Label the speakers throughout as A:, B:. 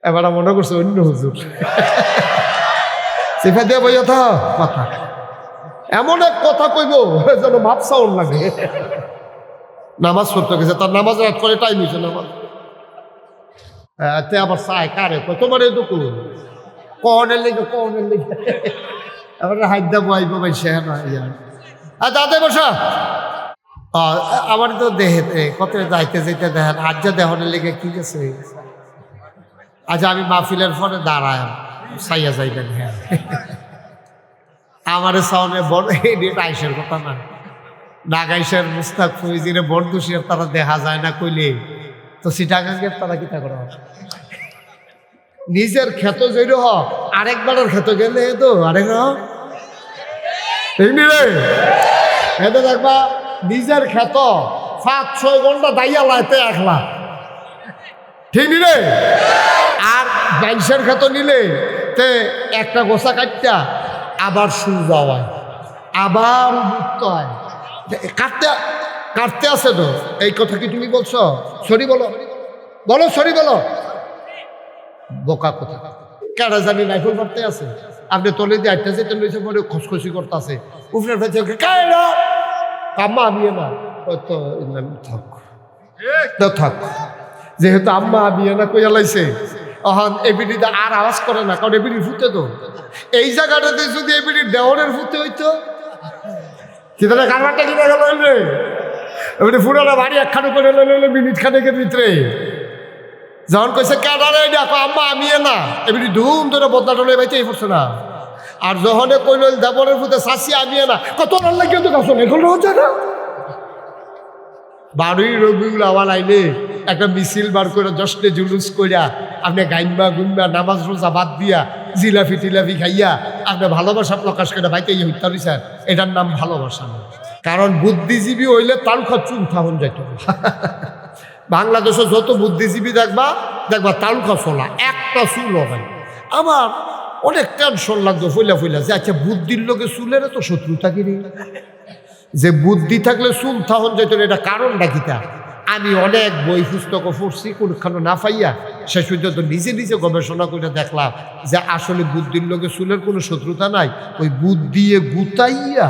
A: এবার মনে করছে অন্য হুজুর সিফা দিয়ে বই কথা এমন এক কথা কইব যেন ভাবসাউন লাগে। নামাজ পড়তে গেছে, তার নামাজ রাত করে টাইম হয়েছে নামাজ। আবার চাই কারে তোমার এই দুকুল কনের লেগে এবার হাইদা বইব ভাই সে দাদা বসা। আমার তো দেহে কত যাইতে যেতে দেখেন আজ যা দেহনের লেগে কি গেছে। আচ্ছা আমি মাহফিলের ফোনে দাঁড়ায় সাইয়া যাইবেন। হ্যাঁ আমার সামনে বড় আইসের কথা না, নাগাইশের মুস্তাক ফৈজিরে বরদুশিয়ার তারা দেখা যায় না কইলে তো সিটাগাঙ্গের তারা কিতা করা নিজের ক্ষেত জৈর হ আরেকবারের ক্ষেত গেলে তো আরেক রে দেখবা নিজের ক্ষেত 5-6 ঘন্টা দাইয়া লাইতে একলা, ঠিক নি রে। আর বাইশের ক্ষেত নিলে তে একটা গোসা কাটটা আবার সূর্য হয়, আবার মুক্ত হয়, কাটতে আছে তো। এই কথা কি তুমি বলছো? সরি বলো সরি বলো। বোকা কথা কেডা জানি রাইফেল মারতে আছে, আপনি তলে দিয়ে আটটা যেতে লইছে পরে খসখসি করতে আছে উপরের ভেতরে আম্মা আমিয়ে না তো থাক, যেহেতু আম্মা আমিয়ে না কইয়া লাইছে অহন এবিডিতে আর আওয়াজ করে না, কারণ এবিডি ফুটে তো এই জায়গাটাতে যদি এবিডি দেওয়ানের ফুটে হইতো কিনা কারবারটা কিনা গেল রে এমনি ফুটানো বাড়ি একখানে করে লইলে মিনিট খানেকের ভিতরে যখন কইছে কেডারে দেখো আম্মা আমিয়ে না এমনি ধুম ধরে বদলা টলে বাইতে পড়ছে না। আর যখন কইল দেবনের ফুটে চাষি আমিয়ে না কত রান্না কিন্তু কাছে এখন হচ্ছে না। বাড়ির রবিউল আওয়াল আইলে একটা মিছিল বার করে জশ্নে জুলুস কইরা আপনি গাইমা গুনবা নামাজ রোজা বাদ দিয়া জিলাফি টিলাফি খাইয়া আপনি ভালোবাসা প্রকাশ করে বাইতে হত্যা দিচ্ছেন, এটার নাম ভালোবাসা না। কারণ বুদ্ধিজীবী হইলে তার চুল থাকুন যাইত। বাংলাদেশে যত বুদ্ধিজীবী দেখবা তালুকা ফোলা একটা চুল হবে। আমার অনেক টেনশন লাগতো ফইলা যে আচ্ছা বুদ্ধির লোকে চুলের তো শত্রুতা কিনি, যে বুদ্ধি থাকলে চুল থাকুন যাইত এটা কারণটা কিতা। আমি অনেক বই পুস্তক পড়ছি কোনখানে না পাইয়া শেষ পর্যন্ত নিজে গবেষণা করে দেখলাম যে আসলে বুদ্ধির লোকে চুলের কোনো শত্রুতা নাই, ওই বুদ্ধি গুতাইয়া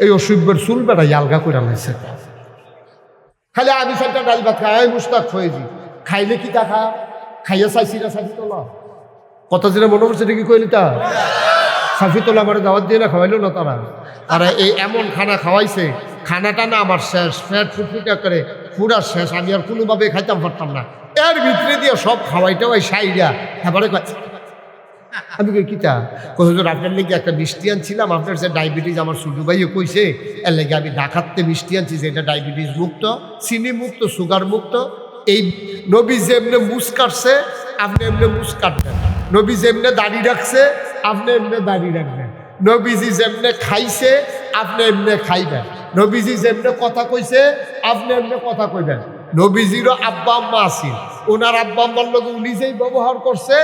A: এই অসভ্যের চুল বেড়াই আলগা করে লাইছে। খালি আমি চারটা ডাল ভাত খাই মুস্তাক হয়েছি খাইলে কি টাকা খাইয়া চাইছি না সাফি তোলা কথা যেটা মনে করছে কি কইলি তা সাফি তোলা আমার দাওয়াত দিয়ে না খাওয়াইলো না তারা এই এমন খানা খাওয়াইছে, খানাটা না আমার শেষ ফ্যাট ফুটফুটা করে পুরা শেষ, আমি আর কোনোভাবে খাইতাম পারতাম না। এর ভিতরে দিয়ে সব খাওয়াইটা ওই সাইরা এবারে আমি কই কিতা হুজুর আপনার লেগে একটা মিষ্টি আনছিলাম, আপনার যে ডায়াবেটিস আমার ছোট ভাইও কইছে এর লেগে আমি ঢাকাতে মিষ্টি আনছি যে এটা ডায়াবেটিস মুক্ত, চিনি মুক্ত, সুগার মুক্ত। এই নবী যেমনে মুস কাটছে আপনি এমনি মুস কাটবেন, নবী যেমনে দাড়ি রাখছে আপনি এমনি দাড়ি রাখবেন, নবীজি যেমনে খাইছে আপনি এমনি খাইবেন, নবীজি যেমনে কথা কইছে আপনি এমনি কথা কইবেন। নবীজিরও আব্বা আম্মা আসিল, ওনার আব্বা আম্মার লোক উনি যেই ব্যবহার করছে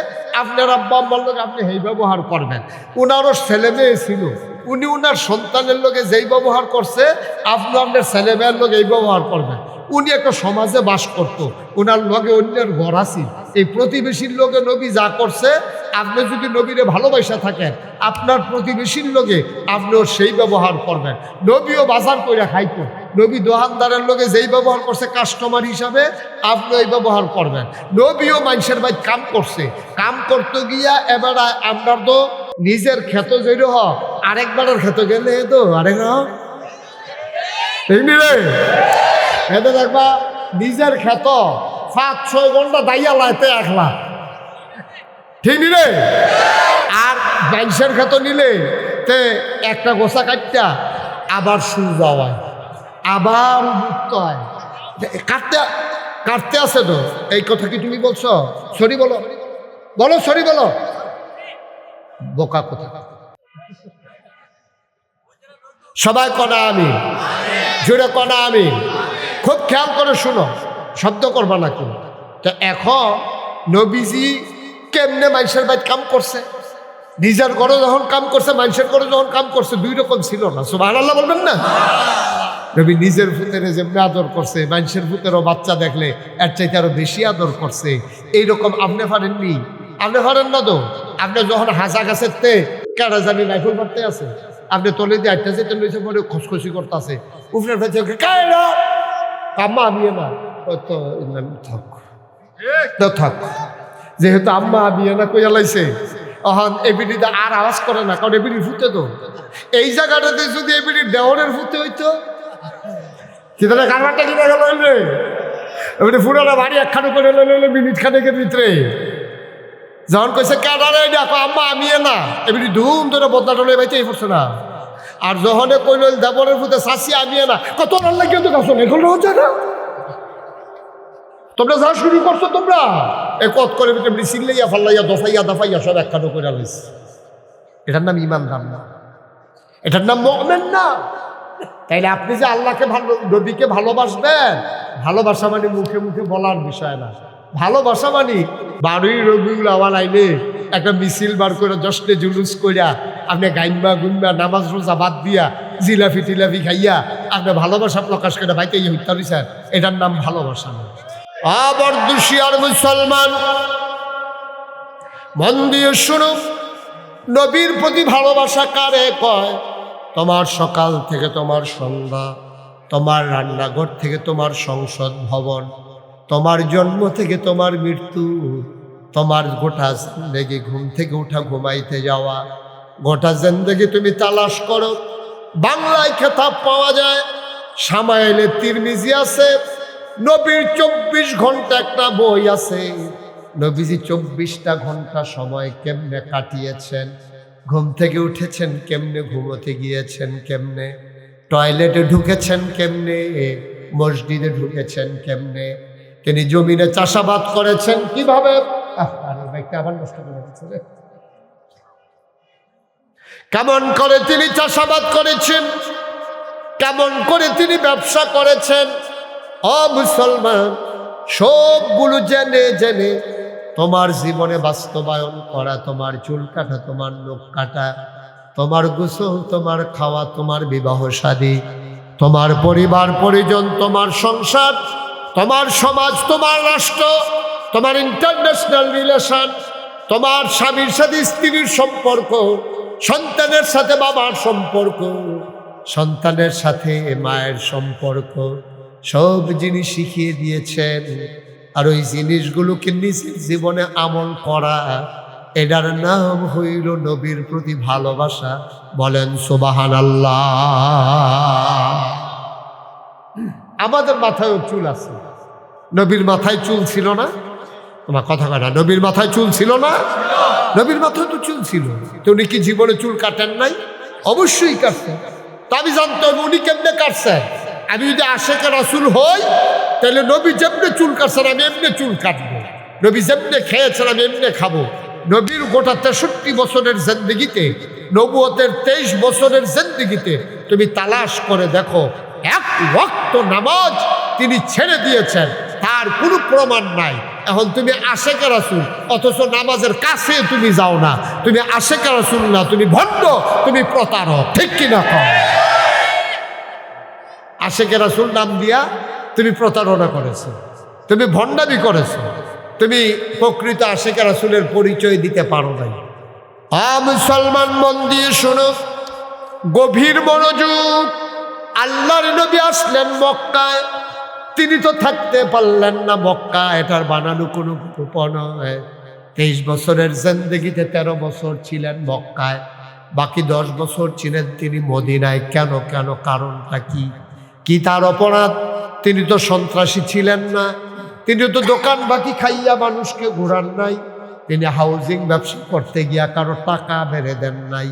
A: আপনার আব্বা আম্মার লোক আপনি সেই ব্যবহার করবেন। ওনারও ছেলে মেয়ে ছিল, উনি ওনার সন্তানের লোকে যেই ব্যবহার করছে আপনি আপনার ছেলে মেয়ের লোক এই ব্যবহার করবেন। উনি একটা সমাজে বাস করতো, ওনার লগে অন্যের ঘর আসিল, এই প্রতিবেশীর লোকে নবী যা করছে আপনি যদি নবীরে ভালোবাসা থাকেন আপনার প্রতিবেশীর লোকে আপনিও সেই ব্যবহার করবেন। নবীও বাজার করে খাইতো, নবী দোকানদারের লোকে যেই ব্যবহার করছে কাস্টমার হিসাবে আপনি এই ব্যবহার করবেন। নবীও মানুষের ভাই কাম করছে, কাম করতে গিয়া এবার আপনার তো নিজের ক্ষেত জৈর হ আরেকবারের ক্ষেত গেলে তো আরেক রে দেখবা নিজের ক্ষেত 5-6 ঘন্টা দাইয়া লাইতে একলা, ঠিক নি রে। আর বাইশের ক্ষেত নিলে তে একটা গোসা কাটটা আবার সূর্য হয়, আবার মুক্ত হয়, কাটতে আছে তো। এই কথা কি তুমি বলছো? সরি বলো সরি বলো। বোকা কথা। সবাই কনা আমি জোরে কনা আমি, খুব খেয়াল করে শুনো, শব্দ করবা না কেউ। তো এখন নবীজি কেমনে মানুষের বাড়ি কাম করছে, নিজের ঘরে যখন কাম করছে মানুষের ঘরে যখন কাম করছে দুই রকম ছিল না। সুবহানাল্লাহ বলবেন না? নবী নিজের ফুতের যেমনি আদর করছে, মানুষের ফুতেরও বাচ্চা দেখলে এর চাইতে আরো বেশি আদর করছে। এইরকম আপনি পারেননি? আপনি পারেন না তো? আপনি যখন হাসা গাছের তে কারা জানি রাইফেল করতে আছে, আপনি তলে দিয়ে আটটা যেতে লইছে পরে খসখসি করতেছে, উপরে ফেলছে কায়রা আম্মা আমি না তো থাক তো থাক, যেহেতু আম্মা আমি না কইয়া লাইছে অহন এবিডিতে আর আওয়াজ করে না, কারণ এবিডি ফুটে তো। এই জায়গাটাতে যদি এবিডি দেওয়ারের ফুটে হইতো সেটা কারবারটা কিনে গেল রে, এবারে ফুটাটা বাড়ি একখানে করে লইলে মিনিট খানেকের ভিতরে। যখন কইছে কারারে দেখো আম্মা আমি না, এমনি ধুম ধরে বদলা টলে বাইতেই পড়ছে না। আর যখন কইল দেবরের ফুটে শাসি আমি না, কত লাগে তো কাছে এখন হচ্ছে না, তোমরা যা শুরু করছো তোমরা এ কত করে এমনি সিল্লাইয়া ফাল্লাইয়া দফাইয়া দফাইয়া সব একখানে করে লইছে। এটার নাম ইমানদার না, এটার নাম মুমিন না। তাইলে আপনি যে আল্লাহকে ভালো নবীকে ভালোবাসবেন, ভালোবাসা মানে মুখে মুখে বলার বিষয় না। ভালোবাসা মানে 12ই রবিউল আউয়াল আইলে একটা মিছিল বার করে জশ্নে জুলুস কইরা আপনি গাইমবা গুনবা নামাজ রোজা বাদ দিয়া জিলাফি টিলাফি খাইয়া আপনি ভালোবাসা প্রকাশ করে বাইতে হত্যা দিয়েছেন, এটার নাম ভালোবাসা না। আবার দুশিয়ার মুসলমান মন দিয়ে শুনুন, নবীর প্রতি ভালোবাসা কারে কয়? তোমার সকাল থেকে তোমার সন্ধ্যা, তোমার রান্নাঘর থেকে তোমার সংসদ ভবন, তোমার জন্ম থেকে তোমার মৃত্যু, তোমার গোটা জিন্দেগি ঘুম থেকে উঠা ঘুমাইতে যাওয়া, গোটা জিন্দেগি তুমি তালাশ করো। বাংলায় খেতাব পাওয়া যায়, সামাইলে তিরমিজি আছে, নবীর 24 ঘন্টা একটা বই আছে। নবীজি 24টা ঘন্টা সময় কেমনে কাটিয়েছেন, ঘুম থেকে উঠেছেন কেমনে, ঘুমোতে গিয়েছেন কেমনে, টয়লেটে ঢুকেছেন কেমনে, মসজিদে ঢুকেছেন কেমনে, তিনি জমিনে চাষাবাদ করেছেন কিভাবে। আবার নষ্ট করে দিচ্ছে রে। কেমন করে তিনি চাষাবাদ করেছেন, কেমন করে তিনি ব্যবসা করেছেন। ও মুসলমান, সবগুলো জেনে জেনে তোমার জীবনে বাস্তবায়ন করা, তোমার চুল কাটা, তোমার নখ কাটা, তোমার গোসল, তোমার খাওয়া, তোমার বিবাহ শাদী, তোমার পরিবার পরিজন, তোমার সংসার, তোমার সমাজ, তোমার রাষ্ট্র, তোমার ইন্টারন্যাশনাল রিলেশন, তোমার স্বামীর সাথে স্ত্রীর সম্পর্ক, সন্তানের সাথে বাবার সম্পর্ক, সন্তানের সাথে মায়ের সম্পর্ক, সব জিনিস শিখিয়ে দিয়েছেন। আর ওই জিনিসগুলোকে নিজের জীবনে আমল করা, এটার নাম হইল নবীর প্রতি ভালোবাসা। বলেন সুবহানাল্লাহ। আমাদের মাথায়ও চুল আছে, নবীর মাথায় চুল ছিল না? তোমার কথা কয় না, নবীর মাথায় চুল ছিল না? নবীর মাথায় তো চুল ছিল, তো উনি কি জীবনে চুল কাটেন নাই? অবশ্যই কাটছেন। তা আমি জানতে হবে উনি কেমনে কাটছেন। আমি যদি আশেকে রাসূল হই, তাহলে নবী যেমনে চুল কাটছেন আমি এমনি চুল কাটবো, নবী যেমনে খেয়েছেন আমি এমনি খাবো। নবীর গোটা 63 বছরের জিন্দেগিতে, নবুয়তের 23 বছরের জিন্দেগিতে তুমি তালাশ করে দেখো, এক ওয়াক্ত নামাজ তিনি ছেড়ে দিয়েছেন, তার কোনো প্রমাণ নাই। এখন তুমি আশেকে রাসূল অথচ নামাজের কাছে তুমি যাও না, তুমি আশেকে রাসূল না, তুমি ভণ্ড, তুমি প্রতারক, ঠিক কিনা কও? আশেকে রাসূল নাম দিয়া তুমি প্রতারণা করেছো, তুমি ভণ্ডামি করেছো, তুমি প্রকৃত আশেকে রাসূলের পরিচয় দিতে পারো নাই। মুসলমান মন দিয়ে শোনো, গভীর মনোযোগ। আল্লাহর নবী আসলেন মক্কায়, তিনি তো থাকতে পারলেন না মক্কা, এটার বানানো কোনো গল্প নয়। 23 বছরের জিন্দেগিতে 13 বছর ছিলেন মক্কায়, বাকি 10 বছর ছিলেন তিনি মদিনায়। কেন কেন কারণটা কি? কি তার অপরাধ? তিনি তো সন্ত্রাসী ছিলেন না, তিনি তো দোকান বাকি খাইয়া মানুষকে ঘোরান নাই, তিনি হাউজিং ব্যবসা করতে গিয়া কারো টাকা মেরে দেন নাই।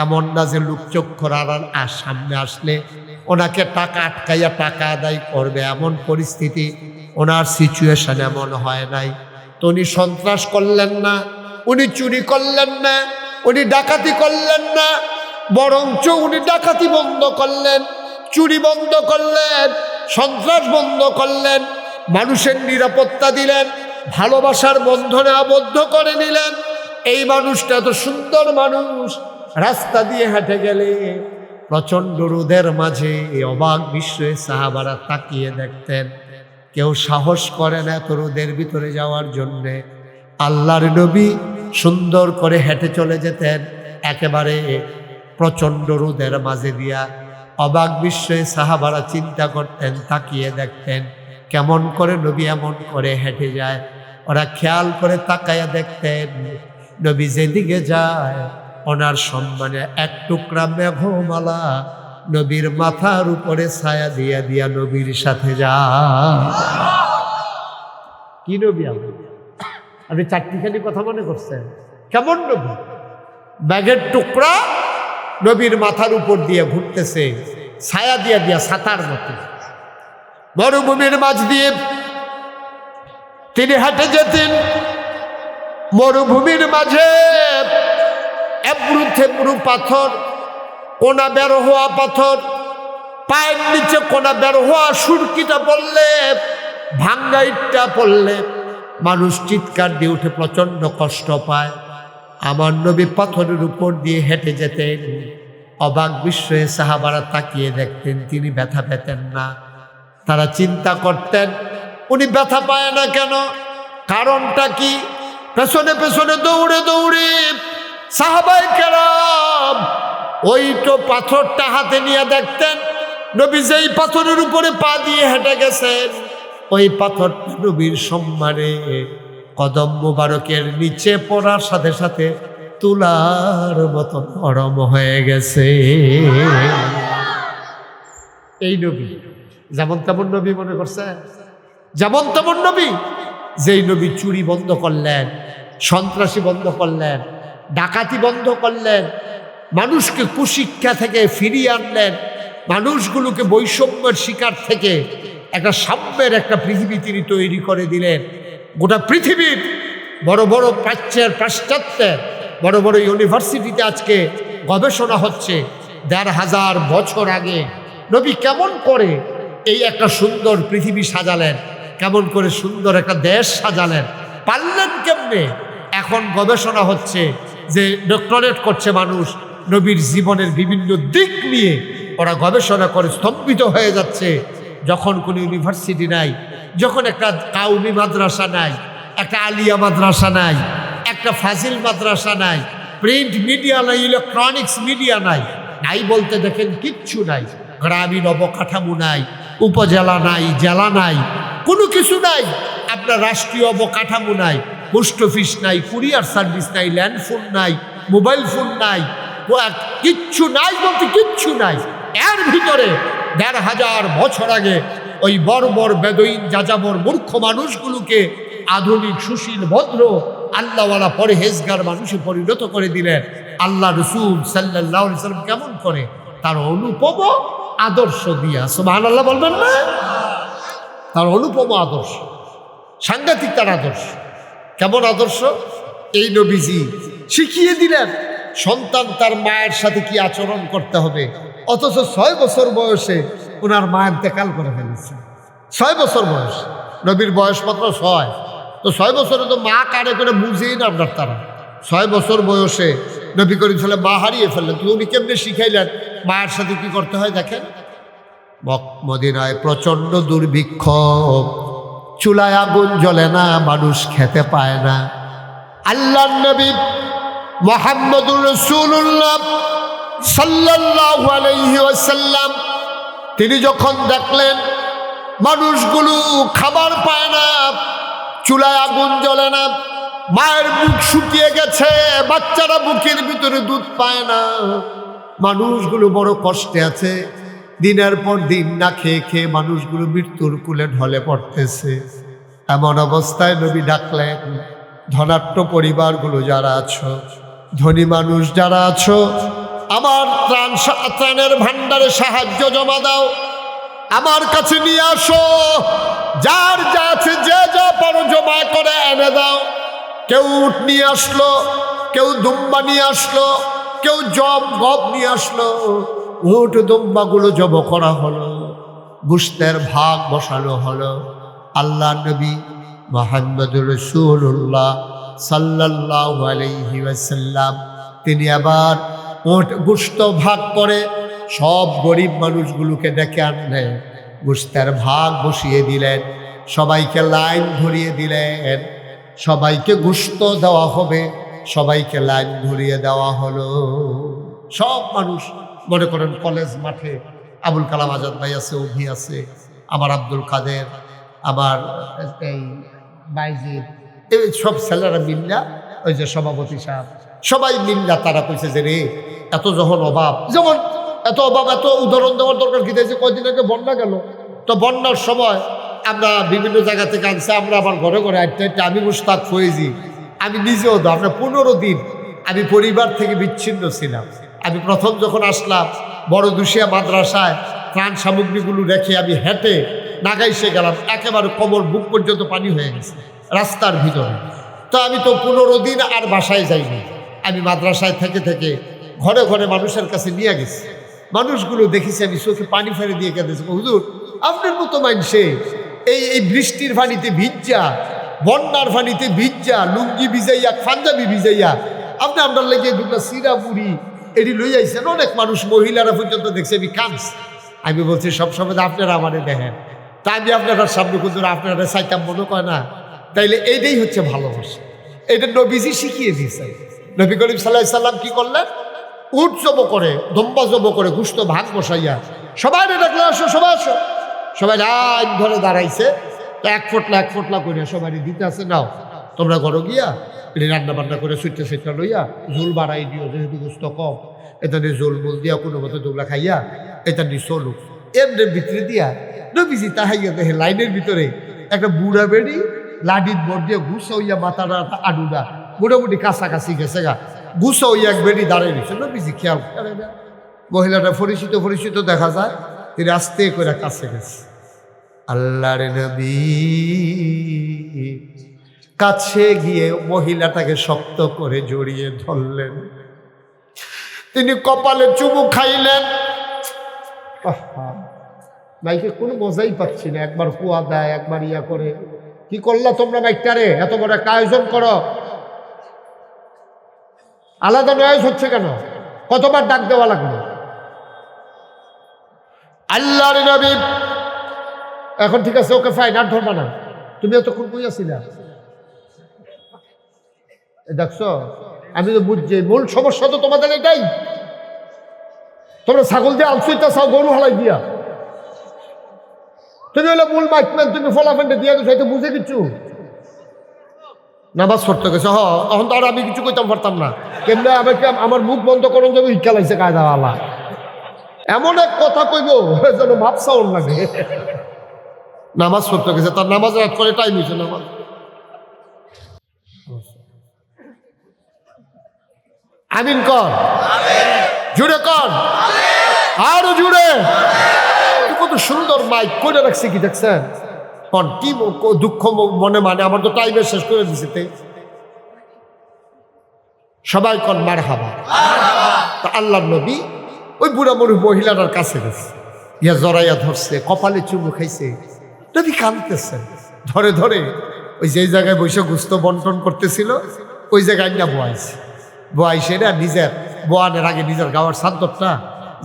A: এমন না যে লোকচক্ষুর আড়াল সামনে আসলে ওনাকে টাকা আটকাইয়া টাকা আদায় করবে, এমন পরিস্থিতি ওনার সিচুয়েশন এমন হয় নাই। তো উনি সন্ত্রাস করলেন না, উনি চুরি করলেন না, উনি ডাকাতি করলেন না, বরঞ্চ উনি ডাকাতি বন্ধ করলেন, চুরি বন্ধ করলেন, সন্ত্রাস বন্ধ করলেন, মানুষের নিরাপত্তা দিলেন, ভালোবাসার বন্ধনে আবদ্ধ করে নিলেন। এই মানুষটা এত সুন্দর মানুষ, রাস্তা দিয়ে হেঁটে গেলে প্রচণ্ড রোদের মাঝে অবাক বিস্ময়ে সাহাবারা তাকিয়ে দেখতেন। কেউ সাহস করে না এত রোদের ভিতরে যাওয়ার জন্যে। আল্লাহর নবী সুন্দর করে হেঁটে চলে যেতেন একেবারে প্রচণ্ড রোদের মাঝে দিয়া। অবাক বিস্ময়ে সাহাবারা চিন্তা করতেন, তাকিয়ে দেখতেন কেমন করে নবী এমন করে হেঁটে যায়। ওরা খেয়াল করে তাকায়া দেখতেন নবী যেদিকে যায় ওনার সম্মানে এক টুকরা মেঘমালা নবীর মাথার উপরে ছায়া দিয়া দিয়া নবীর সাথে যায়। কি নবী আপনি চারটিখানি কথা মনে করছেন? কেমন নবী? ব্যাগের টুকরা নবীর মাথার উপর দিয়ে ঘুরতেছে ছায়া দিয়া দিয়া ছাতার মতো। মরুভূমির মাঝ দিয়ে তিনি হেঁটে যেতেন। মরুভূমির মাঝে এবড়ু থেবড়ু পাথর, কোনা বের হওয়া পাথর, পায়ের নিচে কোনা বের হওয়া সুরকিটা পড়লে, ভাঙ্গা ইটটা পড়লে মানুষ চিৎকার দিয়ে উঠে প্রচণ্ড কষ্ট পায়। আমার নবী পাথরের উপর দিয়ে হেঁটে যেতেন। অবাক বিস্ময়ে সাহাবারা তাকিয়ে দেখতেন তিনি ব্যথা পেতেন না। তারা চিন্তা করতেন উনি ব্যথা পায় না কেন, কারণটা কি? পেছনে পেছনে দৌড়ে দৌড়ে সাহাবায়ে কেরাম ওই তো পাথরটা হাতে নিয়ে দেখতেন নবী যেই পাথরের উপরে পা দিয়ে হেঁটে গেছেন ওই পাথরটা নবীর সম্মানে কদম মুবারকের নিচে পড়ার সাথে সাথে তুলার মতো নরম হয়ে গেছে। এই নবী যেমন তেমন নবী মনে করছে? যেমন তেমন নবী, যেই নবী চুরি বন্ধ করলেন, সন্ত্রাসী বন্ধ করলেন, ডাকাতি বন্ধ করলেন, মানুষকে কুশিক্ষা থেকে ফিরিয়ে আনলেন, মানুষগুলোকে বৈষম্যের শিকার থেকে একটা সাম্যের একটা পৃথিবী তিনি তৈরি করে দিলেন। গোটা পৃথিবীর বড় বড় প্রাচ্যের পাশ্চাত্যের বড় বড় ইউনিভার্সিটিতে আজকে গবেষণা হচ্ছে ১৫০০ বছর আগে নবী কেমন করে এই একটা সুন্দর পৃথিবী সাজালেন, কেমন করে সুন্দর একটা দেশ সাজালেন, পারলেন কেমনে? এখন গবেষণা হচ্ছে যে ডক্টরেট করছে মানুষ নবীর জীবনের বিভিন্ন দিক নিয়ে, ওরা গবেষণা করে স্তম্ভিত হয়ে যাচ্ছে। যখন কোনো ইউনিভার্সিটি নাই, যখন একটা কাউমি মাদ্রাসা নাই, একটা আলিয়া মাদ্রাসা নাই, একটা ফাজিল মাদ্রাসা নাই, প্রিন্ট মিডিয়া নাই, ইলেকট্রনিক্স মিডিয়া নাই, নাই বলতে দেখেন কিচ্ছু নাই। গ্রামীণ অবকাঠামো নাই, উপজেলা নাই, জেলা নাই, কোনো কিছু নাই। আপনার রাষ্ট্রীয় অবকাঠামো নাই, পোস্ট অফিস নাই, কুরিয়ার সার্ভিস নাই, ল্যান্ড ফোন নাই, মোবাইল ফোন নাই, কিচ্ছু নাই বলতে কিচ্ছু নাই। এর ভিতরে ১৫০০ বছর আগে ওই বর্বর বেদুইন যাযাবর মূর্খ মানুষগুলোকে আধুনিক সুশীল ভদ্র আল্লাহওয়ালা পরহেজগার মানুষে পরিণত করে দিলেন। আল্লাহ রসুল সাল্লাল্লাহু আলাইহি ওয়াসাল্লাম কেমন করে তার অনুপম আদর্শ দিয়া, সুবহানাল্লাহ বলবেন না? তার অনুপম আদর্শ, সাংঘাতিক তার আদর্শ। কেমন আদর্শ? এই নবীজি শিখিয়ে দিলেন সন্তান তার মায়ের সাথে কি আচরণ করতে হবে। অথচ ৬ বছর বয়সে ওনার মা ইন্তেকাল করে ফেলেছে। ৬ বছর বয়স, নবীর বয়স মাত্র ৬। তো ৬ বছরে তো মা কারে করে বুঝেই না আপনার তারা। ৬ বছর বয়সে নবী করিম সাল্লাল্লাহু আলাইহি ওয়াসাল্লাম মা হারিয়ে ফেললেন। তো উনি কেমনি শিখাইলেন মায়ের সাথে কি করতে হয়? দেখেন, মদিনায় প্রচণ্ড দুর্ভিক্ষ, চুলায় আগুন জ্বলে না, মানুষ খেতে পায় না। আল্লাহর নবী মুহাম্মদুর রাসূলুল্লাহ সাল্লাল্লাহু আলাইহি ওয়াসাল্লাম তিনি যখন দেখলেন মানুষগুলো খাবার পায় না, চুলায় আগুন জ্বলে না, মায়ের বুক শুকিয়ে গেছে, বাচ্চারা বুকের ভিতরে দুধ পায় না, মানুষগুলো বড় কষ্টে আছে, দিনের পর দিন না খেয়ে খেয়ে মানুষগুলো মৃত্যুর কুলে ঢলে পড়তেছে। এমন অবস্থায় নবী ডাকলেন, ধনাঢ্য পরিবারগুলো যারা আছো, ধনী মানুষ যারা আছো, আমার ত্রাণের ভান্ডারে সাহায্য জমা দাও, আমার কাছে নিয়ে আসো, যার যা আছে যে যা পারো জমা করে এনে দাও। কেউ উট নিয়ে আসলো, কেউ দুম্বা নিয়ে আসলো, কেউ গব নিয়ে আসলো। উট দুম্বাগুলো জব করা হলো, গোশতের ভাগ বসানো হলো। আল্লাহ নবী মুহাম্মদুর রাসূলুল্লাহ সাল্লাল্লাহু আলাইহি ওয়াসাল্লাম তিনি আবার গোশত ভাগ করে সব গরিব মানুষগুলোকে ডেকে আনলেন, গোশতের ভাগ বসিয়ে দিলেন, সবাইকে লাইন ধরিয়ে দিলেন, সবাইকে গোশত দেওয়া হবে, সবাইকে লাইন ধরিয়ে দেওয়া হলো। সব মানুষ মনে করেন কলেজ মাঠে আবুল কালাম আজাদ ভাই আছে, অভি আছে, আমার আব্দুল কাদের, আমার এই বাইজিদ, এই সব ছেলেরা মিল্লা, ওই যে সভাপতি সাহেব, সবাই মিল্লা তারা কইছে যে রে এত যখন অভাব, যেমন এত অভাব, এত উদাহরণ দেওয়ার দরকার কি, যে কয়দিন আগে বন্যা গেল, তো বন্যার সময় আমরা বিভিন্ন জায়গা থেকে আনছি, আমরা আবার ঘরে ঘরে আটটা আমি মুশতাক ফয়েজি, আমি নিজেও তো আপনার 15 দিন আমি পরিবার থেকে বিচ্ছিন্ন ছিলাম। আমি প্রথম যখন আসলাম বড় দুশিয়া মাদ্রাসায় ত্রাণ সামগ্রীগুলো রেখে আমি হেঁটে নাগাইশে গেলাম, একেবারে কোমর বুক পর্যন্ত পানি হয়ে গেছে রাস্তার ভিতরে। তো আমি তো 15 দিন আর বাসায় যাইনি, আমি মাদ্রাসায় থেকে থেকে ঘরে ঘরে মানুষের কাছে নিয়ে গেছি। মানুষগুলো দেখেছি আমি চোখে পানি ফেলে দিয়ে কেঁদেছি, হুজুর আপনার মতো মানুষে এই বৃষ্টির পানিতে ভিজা, বন্যার পানিতে ভিজা, লুঙ্গি ভিজাইয়া, পাঞ্জাবি ভিজাইয়া আপনি আপনার লেগে দুটা সিরা বুড়ি এটি লই আইছেন। অনেক মানুষ মহিলারা পর্যন্ত দেখছে আমি কাঁদছি। আমি বলছি সবসময় আপনারা আমারে দেখেন, তা আমি আপনারা সামনে হুজুর আপনারা চাইতাম মনে করে না, তাইলে এইটাই হচ্ছে ভালোবাসা। এটা নবীজি শিখিয়ে দিয়েছেন। নবী করিম সাল্লাল্লাহু আলাইহি সাল্লাম কি করলেন? উট জব করে, দম্বা জব করে, গুস্ত ভাগ বসাইয়া সবাই ডাকলে আসো, সবাই আসো, সবাই লাইন ধরে দাঁড়াইছে, এক ফোটলা করে সবাই দিতে আছে, নাও তোমরা ঘরে গিয়া এটি রান্না বান্না করে সুইটটা সুইটটা লইয়া ঝোল বাড়াই দিও, যেহেতু গুস্ত কম, এটা নিয়ে ঝোল মোল দিয়া কোনো মতো দুগলা খাইয়া এটা নিয়ে চলুক। এমনি ভিতরে দিয়া নবীজি তাহাইয়া দেখে লাইনের ভিতরে একটা বুড়া বেড়ি লাডির বর দিয়ে গুছা হইয়া মাথাটা আডুডা মোটামুটি কাছাকাছি গেছে গা, গুছা হইয়া এক বেড়ি দাঁড়িয়ে দিচ্ছে। নবীজি খেয়াল করে না, মহিলাটা পরিচিত দেখা যায়, তিনি আস্তে করে কাছে গেছে। আল্লাহর নবী কাছে গিয়ে মহিলাটাকে শক্ত করে জড়িয়ে ধরলেন, তিনি কপালে চুমু খাইলেন। মাইকে কোনো মজাই পাচ্ছি না, একবার কুয়া দেয়, একবার ইয়া করে। কি করলা তোমরা মাইকটারে? এত বড় একটা আয়োজন করো, আলাদা নয়েজ হচ্ছে কেন? কতবার ডাক দেওয়া লাগলো? আল্লাহর নবী এখন ঠিক আছে, ওকে ফাইন, আর ধরবা না। তুমি এতক্ষণ কই আছিলা? দেখছো, আমি তো বুঝছি মূল সমস্যা তো তোমাদের এটাই। তোমরা ছাগল দিয়ে আলসুইতা চাও, গরু হালাই দিয়া। তুমি হলো মূল মাইকম্যান, তুমি ফলাফেন্ডে দিয়া গেছো, হয়তো বুঝে কিছু নামাজ পড়তে গেছো। এখন তো আর আমি কিছু কইতাম পারতাম না, কেমনে আমাকে আমার মুখ বন্ধ করুন যাবে, ইচ্ছা লাগছে কায়দাওয়ালা এমন এক কথা কইব যেন ভাবসাউন লাগে। নামাজ পড়তে গেছে, তার নামাজ রাত করে টাইম হয়েছে নামাজ। আমিন কর, জুড়ে কর, আরো জুড়ে। কত সুন্দর মাইক করে রাখছে, কি দেখছেন? কন কি দুঃখ মনে, মানে আমার তো টাইমে শেষ করে দিছে। সবাই কন মারহাবা। তা আল্লাহর নবী ওই বুড়া বুড়ি মহিলাটার কাছে গেছে, ইয়া জড়াইয়া ধরছে, কপালে চুমু খাইছে। নবী কাঁদতেছেন, ধরে ধরে ওই যে জায়গায় বসে গুস্ত বন্টন করতেছিল ওই জায়গায় না বোয়াইছে না, নিজের বোয়ানের আগে নিজের গাওয়ার সাদ্দরটা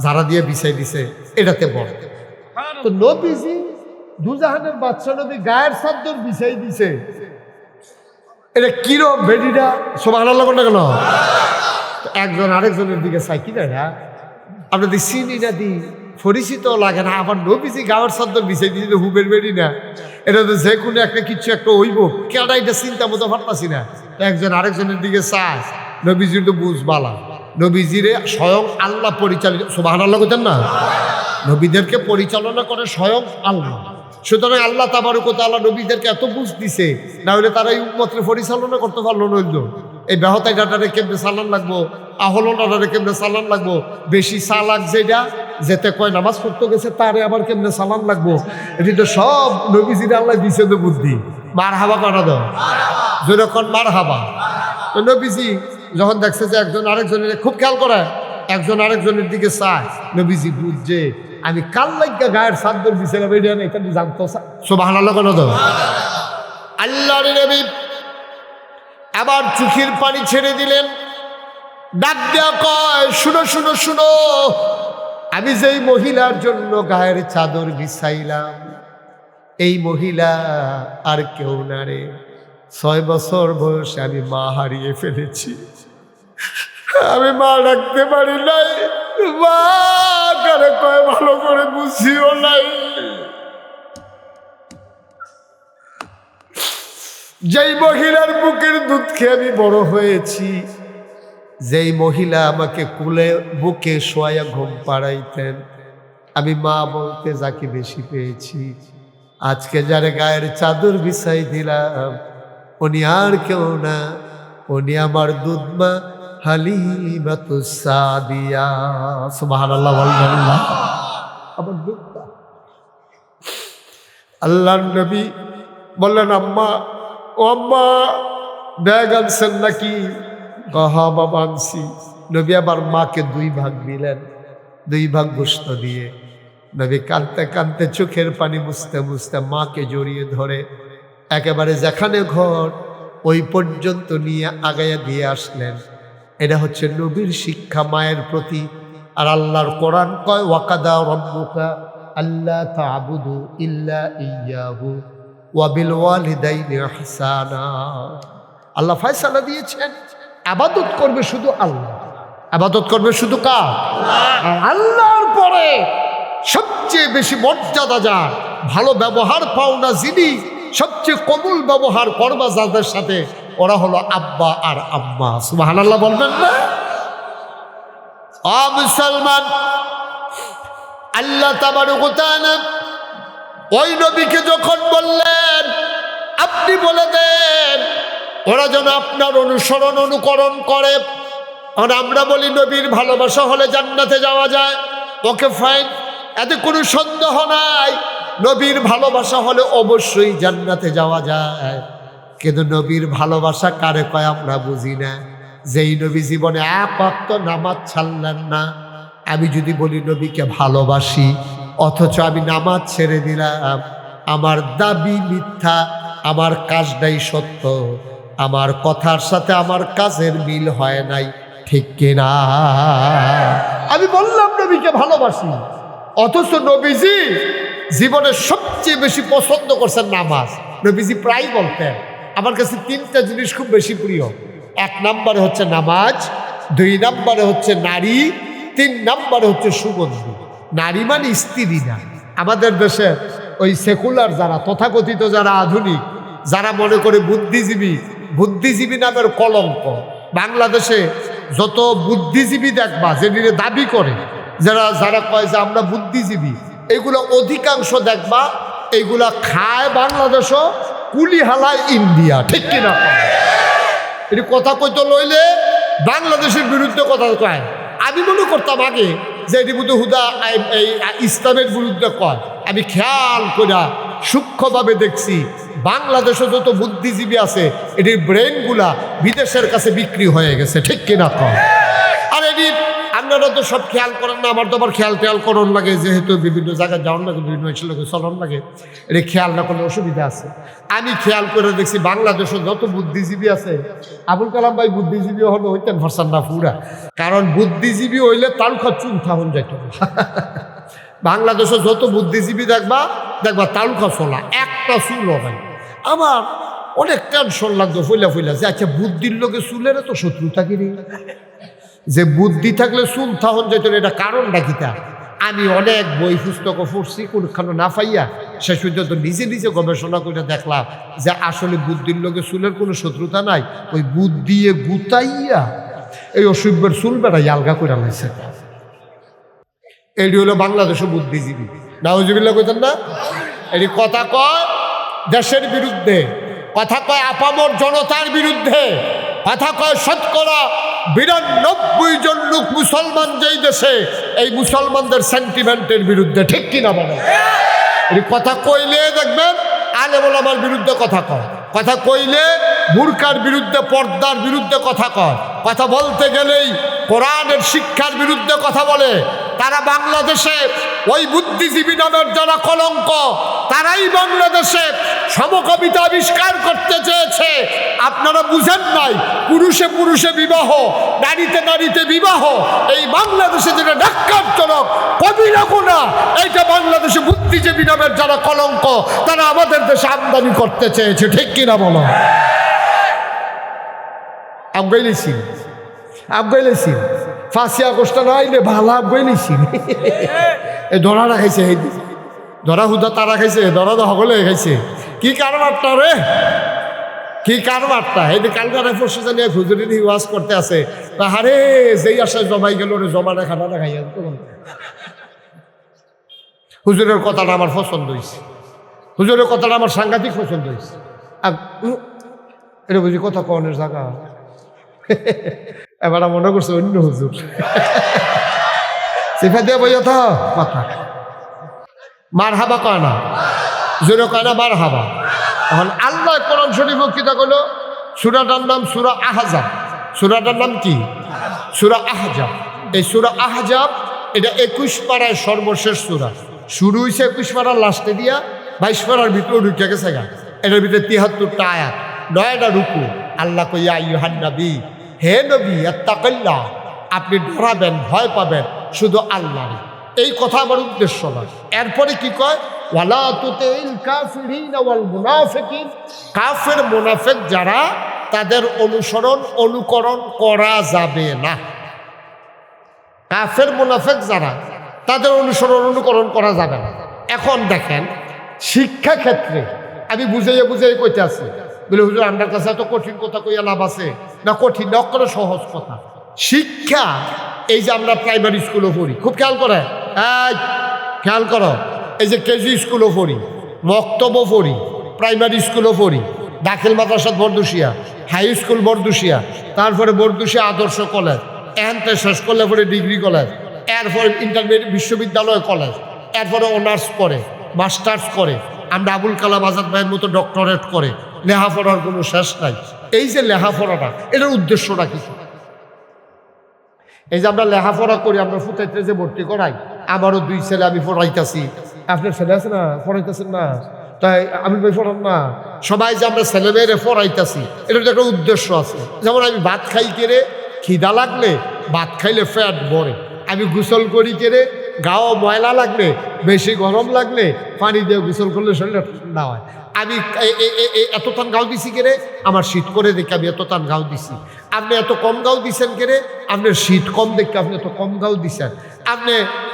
A: ঝাড়া দিয়ে বিছাই দিছে, এটাতে বড়। তো নবীজি দুজাহানের বাদশা নবী গায়ের সাদ্দর বিছাই দিছে, এটা কিরম বেডিটা সুবহানাল্লাহ কোনটা কেন? একজন আরেকজনের দিকে চাই, কি না আপনাদের চিনি না দি পরিচিত লাগে না, আবার নবীজি গাওয়ার সাদ্দর বিছাই দিয়েছে, হুবের বেডি না, এটা তো যে কোনো একটা কিছু একটা হইব, কেডা এটা চিন্তা মতো পারতাছি না। একজন আরেকজনের দিকে চায়, নবীজির তো বুঝ বালা, নবীজিরে স্বয়ং আল্লাহ পরিচালিত, সুবহানাল্লাহ কইতেন না, নবীদেরকে পরিচালনা করে স্বয়ং আল্লাহ। সুতরাং আল্লাহ তাবারক ওয়া তাআলা নবীদেরকে এত বুঝ দিছে, না হলে তারা এই উম্মতকে পরিচালনা করতে পারলো নইল। এই বেহতাই ডাটারে কেমনে চালান লাগবো, আহলন ডাটারে কেমনে চালান লাগবো, বেশি চালাক যেটা যেতে কয় নামাজ পড়তে গেছে তারে আবার কেমনে চালান লাগবো, এটি তো সব নবীজির আল্লাহ দিছে তো বুদ্ধি। মার হাবা করা দাও, যেরকম মার হাবা। তো নবীজি যখন দেখছে যে একজন আরেকজনের খুব খেয়াল করে, একজন আরেকজনের দিকে চায়, নবীজি বুঝছে আমি কাল লাগিয়া গায়ের সাদ্দর বিছালাম, এটা না, এটা জানতো। সুবহানাল্লাহ কেন দাও? আল্লাহর নবী আবার চোখের পানি ছেড়ে দিলেন, ডাক দেয়া কয়, শুনো শুনো শুনো, আমি যেই মহিলার জন্য গায়ের চাদর বিছাইলাম, এই মহিলা আর কেউ না রে। 6 বছর বয়সে আমি মা হারিয়ে ফেলেছি। আমি মা ডাকতে পারি নাই, মা কারে কয় ভালো করে বুঝিও নাই। যেই মহিলার বুকের দুধ খেয়ে আমি বড় হয়েছি, যেই মহিলা আমাকে কুলে বুকে শোয়া ঘুম পাড়াইতেন, আমি মা বলতে যাকে বেশি পেয়েছি, আজকে যারে গায়ের চাদর বিছাই দিলাম, উনি আর কেউ না, উনি আমার দুধমা হালিমাতুস সাদিয়া। সুবহানাল্লাহ, বলবেন না? আমার দুধমা। আল্লাহর নবী বললেন, আম্মা, ও আম্মা, ব্যাগ আনছেন নাকি? হা বাবা আনছি। নবী আবার মাকে 2 ভাগ দিলেন, 2 ভাগ গোশত দিয়ে নবী কাঁদতে কাঁদতে চোখের পানি মুছতে মুছতে মাকে জড়িয়ে ধরে একেবারে যেখানে ঘর ওই পর্যন্ত নিয়ে আগাইয়া দিয়ে আসলেন। এটা হচ্ছে নবীর শিক্ষা মায়ের প্রতি। আর আল্লাহর কোরআন কয়, ওয়াকাদা রাব্বুকা আল্লা তা'বুদু ইল্লা ইয়্যাহু ওয়া বিল ওয়ালিদাইনি ইহসানা। আল্লাহ ফয়সালা দিয়েছেন ইবাদত করবে শুধু আল্লাহ। ইবাদত করবে শুধু কার? আল্লাহর পরে সবচেয়ে বেশি মর্যাদা যার, ভালো ব্যবহার পাওনা যিনি, সবচেয়ে কবুল ব্যবহার করবা যাদের সাথে, ওরা হলো আব্বা আর আম্মা। সুবহানাল্লাহ, বলবেন না? মুসলমান, আল্লাহ তাবারক ওয়া তাআলা ওই নবীকে যখন বললেন আপনি বলে দেন ওরা যেন আপনার অনুসরণ অনুকরণ করে। আর আমরা বলি নবীর ভালোবাসা হলে জান্নাতে যাওয়া যায়, ওকে ফাইন, এতে কোনো সন্দেহ নাই। নবীর ভালোবাসা হলে অবশ্যই জান্নাতে যাওয়া যায়। কিন্তু নবীর ভালোবাসা কারে কয় আমরা বুঝি না। যেই নবী জীবনে 1 ওয়াক্ত নামাজ ছাড়লেন না। আমি যদি বলি নবীকে ভালোবাসি অথচ আমি নামাজ ছেড়ে দিলাম, আমার দাবি মিথ্যা, আমার কাজটাই সত্য, আমার কথার সাথে আমার কাজের মিল হয় নাই, ঠিক কিনা? আমি বললাম নবীকে ভালোবাসি অথচ নবীজি জীবনের সবচেয়ে বেশি পছন্দ করছেন নামাজ। নবীজি প্রায় বলতেন আমার কাছে 3টা জিনিস খুব বেশি প্রিয়। 1 নম্বরে হচ্ছে নামাজ, 2 নম্বরে হচ্ছে নারী, 3 নম্বরে হচ্ছে সুগন্ধি। নারী মানে স্ত্রী না। আমাদের দেশে ওই সেকুলার যারা, তথাকথিত যারা আধুনিক, যারা মনে করে বুদ্ধিজীবী, বুদ্ধিজীবী নামের কলঙ্ক। বাংলাদেশে যত বুদ্ধিজীবী দেখবা যেগুলো দাবি করে, যারা কয় যে আমরা বুদ্ধিজীবী, এইগুলো অধিকাংশ দেখবা এইগুলা খায় বাংলাদেশও, কুলি হালায় ইন্ডিয়া, ঠিক কিনা? এটি কথা কইতে লইলে বাংলাদেশের বিরুদ্ধে কথা কয়। আমি মনে করতাম আগে যে এটি বুধ হুদা এই ইসলামের বিরুদ্ধে কয়। আমি খেয়াল করে সূক্ষ্মভাবে দেখছি বাংলাদেশে যত বুদ্ধিজীবী আছে এটির ব্রেনগুলা বিদেশের কাছে বিক্রি হয়ে গেছে, ঠিক কিনা কয়? আর এটি আপনারা তো সব খেয়াল করেন না, আমার তো আবার খেয়াল করন লাগে, যেহেতু বিভিন্ন জায়গায় যাওয়ার লাগে, বিভিন্ন লোকে চলন লাগে, এটি খেয়াল না করলে অসুবিধা আছে। আমি খেয়াল করে দেখছি বাংলাদেশে যত বুদ্ধিজীবী আছে, আবুল কালাম ভাই বুদ্ধিজীবী হলে হইতেন ভরসান না পুরা, কারণ বুদ্ধিজীবী হইলে তালুকা চুল থাহন যাইত। বাংলাদেশে যত বুদ্ধিজীবী দেখবা তালুকা চলা, একটা চুল হয়। আমার অনেক টেনশন লাগতো ফইলা যে আচ্ছা বুদ্ধির লোকে চুলের তো শত্রুতা কিনি, যে বুদ্ধি থাকলে চুল থাহন যেত, এটা কারণটা কিতা? আমি অনেক বই পুস্তক পড়ছি, কোনখানে না পাইয়া শেষ পর্যন্ত নিজে নিজে গবেষণা করে দেখলাম যে আসলে বুদ্ধির লোকে চুলের কোনো শত্রুতা নাই, ওই বুদ্ধি গুতাইয়া এই অসভ্যের চুল বেড়াই আলগা করে লাইছে। এটি হলো বাংলাদেশের বুদ্ধিজীবী। নাউজুবিল্লাহ কইতেন না? এটি কথা কয় দেশের বিরুদ্ধে, কথা কয় আপামর জনতার বিরুদ্ধে, কথা কয় 92% জন লোক মুসলমান যেই দেশে, এই মুসলমানদের সেন্টিমেন্টের বিরুদ্ধে, ঠিক কিনা বলে? এই কথা কইলে দেখবেন আলেম ওলামার বিরুদ্ধে কথা কয়, কথা কইলে বুরকার বিরুদ্ধে, পর্দার বিরুদ্ধে কথা কয়, কথা বলতে গেলেই কোরআনের শিক্ষার বিরুদ্ধে কথা বলে। তারা বাংলাদেশে ওই বুদ্ধিজীবী নামের যারা কলঙ্ক, তারাই বাংলাদেশে সমকামিতা আবিষ্কার করতে চেয়েছে। আপনারা বুঝেন নাই, পুরুষে পুরুষে বিবাহ, নারীতে নারীতে বিবাহ, এই বাংলাদেশে যেটা ন্যাক্কারজনক, কবিরা গুনাহ, এইটা বাংলাদেশে বুদ্ধিজীবী নামের যারা কলঙ্ক, তারা আমাদের দেশে আমদানি করতে চেয়েছে। ঠিক কিনা বলো? আফগাইলেছি ফাঁসি আগস্ট না আইলে ভালো আফগাইলেছি। এই ধরা রাখাইছে, এই ধরা হুদা তারা খাইছে, ধরা তো সকলে খাইছে। কি কারবারটা রে, কি কারবারটা! এই যে কালকারে পরশু জানিয়ে হুজুরি ওয়াজ করতে আছে, আরে যেই আশায় জমাই গেল রে, জমানা খানা খাইয়া। হুজুরের কথাটা আমার পছন্দ হয়েছে, হুজুরের কথাটা আমার সাংঘাতিক পছন্দ হয়েছে। এটা বুঝি কথা কনের জায়গা, এবার মনে করছে অন্য হুজুর সিফা দিয়ে বইয়া থা কথা। মার হাবা কয় না, জোরে কয় না মার হাবা। এখন আল্লাহ কোরআন শরীফ কিতা কইল, সূরাটার নাম সূরা আহজাব। সূরাটার নাম কি? সূরা আহজাব। এই সূরা আহজাব এটা 21 পারায় সর্বশেষ সূরা। শুরু হয়েছে 21 পারার লাস্টে দিয়া 22 পারার ভিতরে ঢুকে গেছে গা। এটার ভিতরে 73টা আয়াত, 9টা রুকু। আল্লাহ কইয়া আইয়ুহান নবী, হে নবী, আত্তাকিল্লাহ, আপনি ডরাবেন, ভয় পাবেন শুধু আল্লাহর। এই কথা আমার উদ্দেশ্য না। এরপরে কি কয়, ওয়ালা তুতিল কাফিরিন ওয়াল মুনাফিকিন, কাফের মুনাফিক যারা, তাদের অনুকরণ করা যাবে না। কাফের মুনাফিক যারা, তাদের অনুকরণ করা যাবে না। এখন দেখেন, শিক্ষা ক্ষেত্রে আমি বুঝাইয়া কইতে আছি, বলে হুজুর আমার কাছে এত কঠিন কথা কইয়া লাভ আছে না? কঠিন না, করে সহজ কথা। শিক্ষা, এই যে আমরা প্রাইমারি স্কুলে পড়ি, খুব খেয়াল করে, খেয়াল করো, এই যে কেজি স্কুলও পড়ি, মক্তব্য পড়ি, প্রাইমারি স্কুলও পড়ি, দাখিল মাদ্রাসা বরদুশিয়া, হাই স্কুল বরদুশিয়া, তারপরে বরদুশিয়া আদর্শ কলেজ, এনতে শেষ করলে পরে ডিগ্রি কলেজ, এরপরে ইন্টারমিডিয়েট বিশ্ববিদ্যালয় কলেজ, এরপরে অনার্স করে, মাস্টার্স করে, আমরা আবুল কালাম আজাদ ভাইয়ের মতো ডক্টরেট করে, লেখাপড়ার কোনো শেষ নাই। এই যে লেখাপড়াটা, এটার উদ্দেশ্যটা কিছু। এই যে আমরা লেখাপড়া করি, আমরা ফুটাইতে যে ভর্তি করাই, আমারও 2 ছেলে আমি পড়াইতেছি। আপনার ছেলে আছে না, পড়াইতেছেন না? তাই আমি ভাই পড়ান না, সবাই যে আমরা ছেলে মেয়েরে পড়াইতেছি, এটার একটা উদ্দেশ্য আছে। যেমন আমি ভাত খাই কেড়ে, খিদা লাগলে ভাত খাইলে ফ্যাট ভরে, আমি গোসল করি কেড়ে, গাও ময়লা লাগলে, বেশি গরম লাগলে পানি দিয়ে গোসল করলে শরীরটা ঠান্ডা হয়। আমি এত টান গাও দিছি কেড়ে, আমার শীত করে দেখে আমি এত টান গাও দিছি। আপনি এত কম গাও দিছেন কেড়ে, আপনার শীত কম দেখে আপনি এত কম গাও দিছেন। আপনি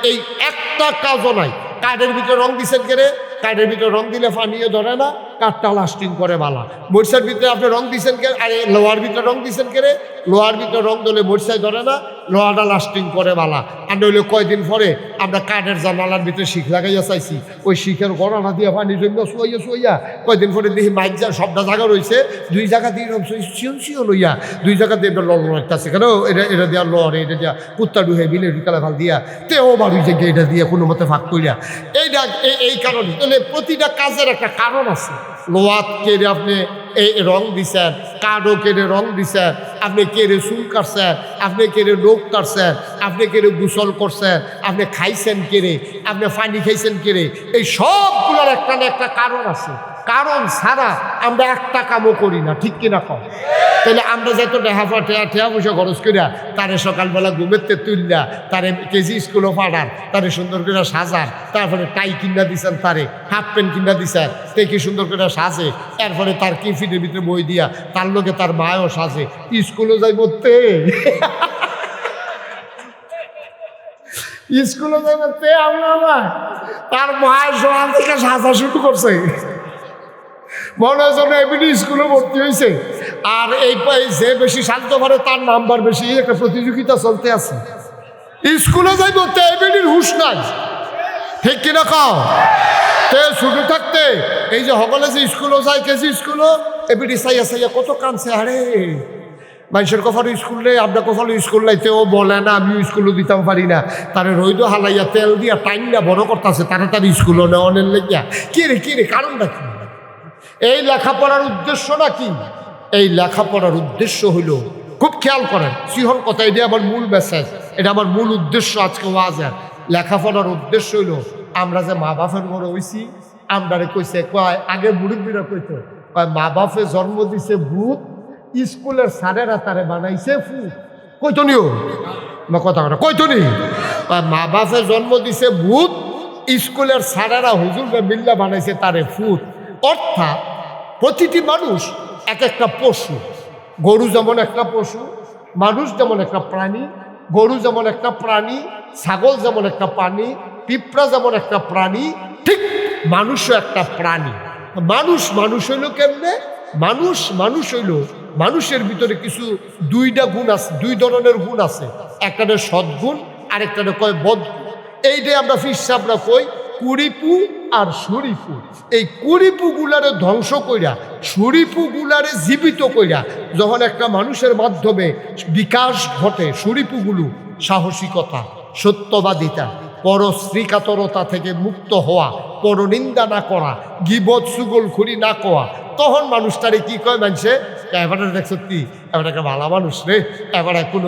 A: এই একটা কাজও নাই, কাঠের ভিতরে রং দিছেন কেড়ে, কাঠের ভিতরে রং দিলে পানিও ধরে না, কাঠটা লাস্টিং করে বালা। মরিচার ভিতরে আপনি রং দিছেন কে, আর লোহার ভিতরে রং দিছেন কেড়ে, লোহার ভিতরে রং দিলে মরিচাই ধরে না, লোহাটা লাস্টিং করে বালা। আর নইলে কয়দিন পরে আমরা কাঠের জানালার ভিতরে শিখ লাগাইয়া চাইছি, ওই শিখের গড়ানা দিয়ে পানি জন্য শুয়াইয়া কয়দিন পরে দেখি মাইক যা সবটা জায়গা রয়েছে, 2 জায়গা দিয়ে শিও লইয়া 2 জায়গা দিয়ে লড়াচ্ছে কেন, এটা দেওয়া লড়ে, এটা দেওয়া কুত্তা ডুহে বিলে ঢুকালে ভাল দিয়া তেও বাড়ি যে এটা দিয়ে কোনো মতে ভাগ করিয়া, এইটা এই কারণে। তাহলে প্রতিটা কাজের একটা কারণ আছে। লোহাত কেড়ে আপনি এই রং দিছেন, কাঠও কেড়ে রং দিছেন, আপনি কেড়ে চুল কাটছেন, আপনি কেড়ে নখ কাটছেন, আপনি কেড়ে গোসল করছেন, আপনি খাইছেন কেড়ে, আপনি পানি খাইছেন কেড়ে, এই সবগুলোর একটা না একটা কারণ আছে। কারণ ছাড়া আমরা একটা কামও করি না, ঠিক কিনা কম? তাহলে আমরা যত ঠেয়া পয়সা খরচ করিয়া তারে সকালবেলা ঘুমেতে তুললা, তারে কেজি স্কুলও পাঠান, তারে সুন্দর করে সাজান, তারপরে টাই কিনা দিছেন, তারে হাফ প্যান্ট কিনা দিছেন, তে কি সুন্দর করে সাজে, এরপরে তার টিফিনের ভিতরে বই দিয়া, তার লোকে তার মায়ও সাজে, স্কুলও যাই বলতে স্কুলে যাইতে আমরা তার মায়ের সকাল থেকে সাজা শুরু করছে, মনে হয় যেন এমনি স্কুলে ভর্তি হয়েছে। আর এই যে বেশি শান্ত পারে তার নাম্বার বেশি, একটা প্রতিযোগিতা চলতে আছে। স্কুলে যাইব তে এমনির হুশ নাই, ঠিক কিনা কাও? তে ছুটে থাকতে এই যে সকলে যে স্কুলও যায়, কেজি স্কুলও এমনি চাইয়া কত কানছে, আরে মানুষের কফারও স্কুল নেই, আপনার কফারও স্কুল নাইতে, ও বলে না আমিও স্কুলও দিতাম পারি না, তারে রইদ হালাইয়া তেল দিয়া টাইমটা বড় করতেছে, তাড়াতাড়ি স্কুলও নেওয়ানের লেগিয়া। কি রে কারণটা কি? এই লেখাপড়ার উদ্দেশ্যটা কি? এই লেখাপড়ার উদ্দেশ্য হইল, খুব খেয়াল করেন, সিহন কথা, এটা আমার মূল মেসেজ, এটা আমার মূল উদ্দেশ্য আজকে ওয়াজের। লেখাপড়ার উদ্দেশ্য হইল, আমরা যে মা বাপের ঘরে হইছি, আমরারে কইছে কয় আগে মুরব্বীরা কইতো কয় মা বাপে জন্ম দিছে ভূত, স্কুলের স্যারেরা তারে বানাইছে ফুট। কইতো নিও না কথা কথা কইতো নি, মা বাপে জন্ম দিছে ভূত, স্কুলের স্যারেরা হুজুররা মিল্লা বানাইছে তারে ফুট। অর্থাৎ প্রতিটি মানুষ এক একটা পশু। গরু যেমন একটা পশু, মানুষ যেমন একটা প্রাণী, গরু যেমন একটা প্রাণী, ছাগল যেমন একটা প্রাণী, পিঁপড়া যেমন একটা প্রাণী, ঠিক মানুষও একটা প্রাণী। মানুষ হইল কেমনে? মানুষ হইল মানুষের ভিতরে কিছু দুইটা গুণ আছে, দুই ধরনের গুণ আছে। একটাতে সদ্গুণ, আরেকটাতে কয় বদগুণ। এইটাই আমরা ফিরসাবরা কই কুড়িপু আর সুরিপু। এই কুড়িপু গুলারে ধ্বংস কইরা সুরিপু গুলারে জীবিত কইরা যখন একটা মানুষের মাধ্যমে বিকাশ ঘটে, সুরিপুগুলো সাহসিকতা, সত্যবাদিতা, পরশ্রীকাতরতা থেকে মুক্ত হওয়া, পরনিন্দা না করা, গিবত সুগলখুরি না করা, তখন মানুষটারে কি কয় মানুষে এবারে দেখ সত্যি এবার একটা ভালো মানুষ রে, এবারে কোনো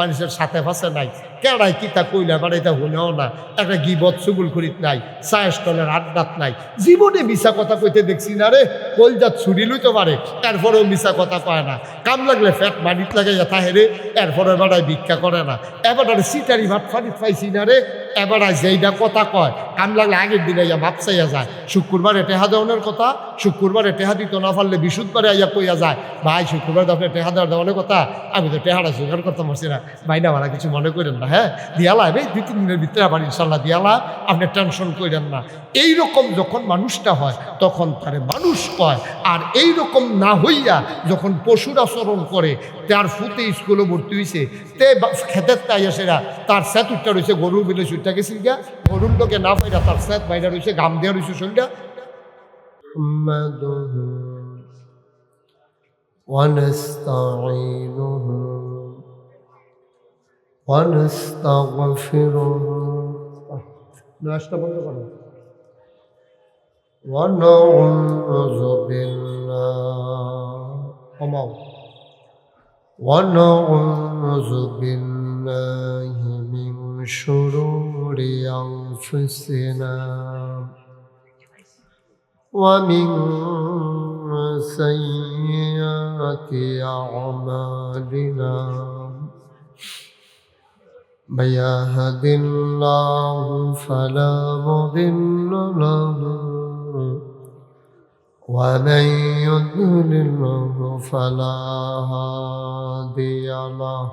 A: মানুষের সাথে ফাঁসে নাই, কেড়াই কিতা কইলে এবার এটা হলেও না, একটা গিবত সুগলখুরিত নাই, চায়ের স্টলের আড্ডাত নাই। জীবনে মিশা কথা কইতে দেখছি না রে, কলজাত ছুরি লইতে পারে এরপরেও মিশা কথা কয় না, কাম লাগলে ফ্যাট মানিত লাগে যথা হেরে এরপরে এবারায় ভিক্ষা করে না, এবারে সিটারি ভাত ফানিত পাইছি না রে, এবারায় যেইটা কথা কয় কাম লাগলে আগের দিনে ইয়া ভাব চাইয়া যায়, শুক্রবারে টেহা দেওয়ানোর কথা, শুক্রবারে টেহা দিত না পারলে বিশুদ্ধবারে আইয়া কইয়া যায় ভাই শুক্রবার আপনি টেহা দেওয়ানোর কথা, আমি তো টেহাটা স্বীকার করতে পারছি না, ভাই না ভাড়া কিছু মনে করেন না, হ্যাঁ দিয়ালা ভাই 2-3 দিনের ভিতরে আবার ইনশাল্লাহ দিয়ালা, আপনি টেনশন করেন না। এইরকম যখন মানুষটা হয় তখন তারে মানুষ কয়। আর এইরকম না হইয়া যখন পশুর আচরণ করে, তার ফুতে স্কুলে ভর্তি হয়েছে, তে খেতের তাই সেরা তার স্যাত উঠটা রয়েছে, গরুর বিলে সুটটা গেছিল গিয়া, গরুর লোকে না পাইরা তার স্যাত বাইরা রয়েছে, গাম দেওয়া রয়েছে শরীরটা। ونستعينه ونستغفره ونعوذ بالله من شرور أنفسنا ومن سيئات أعمالنا، من يهد الله فلا مضل له ومن يضلله فلا هادي له،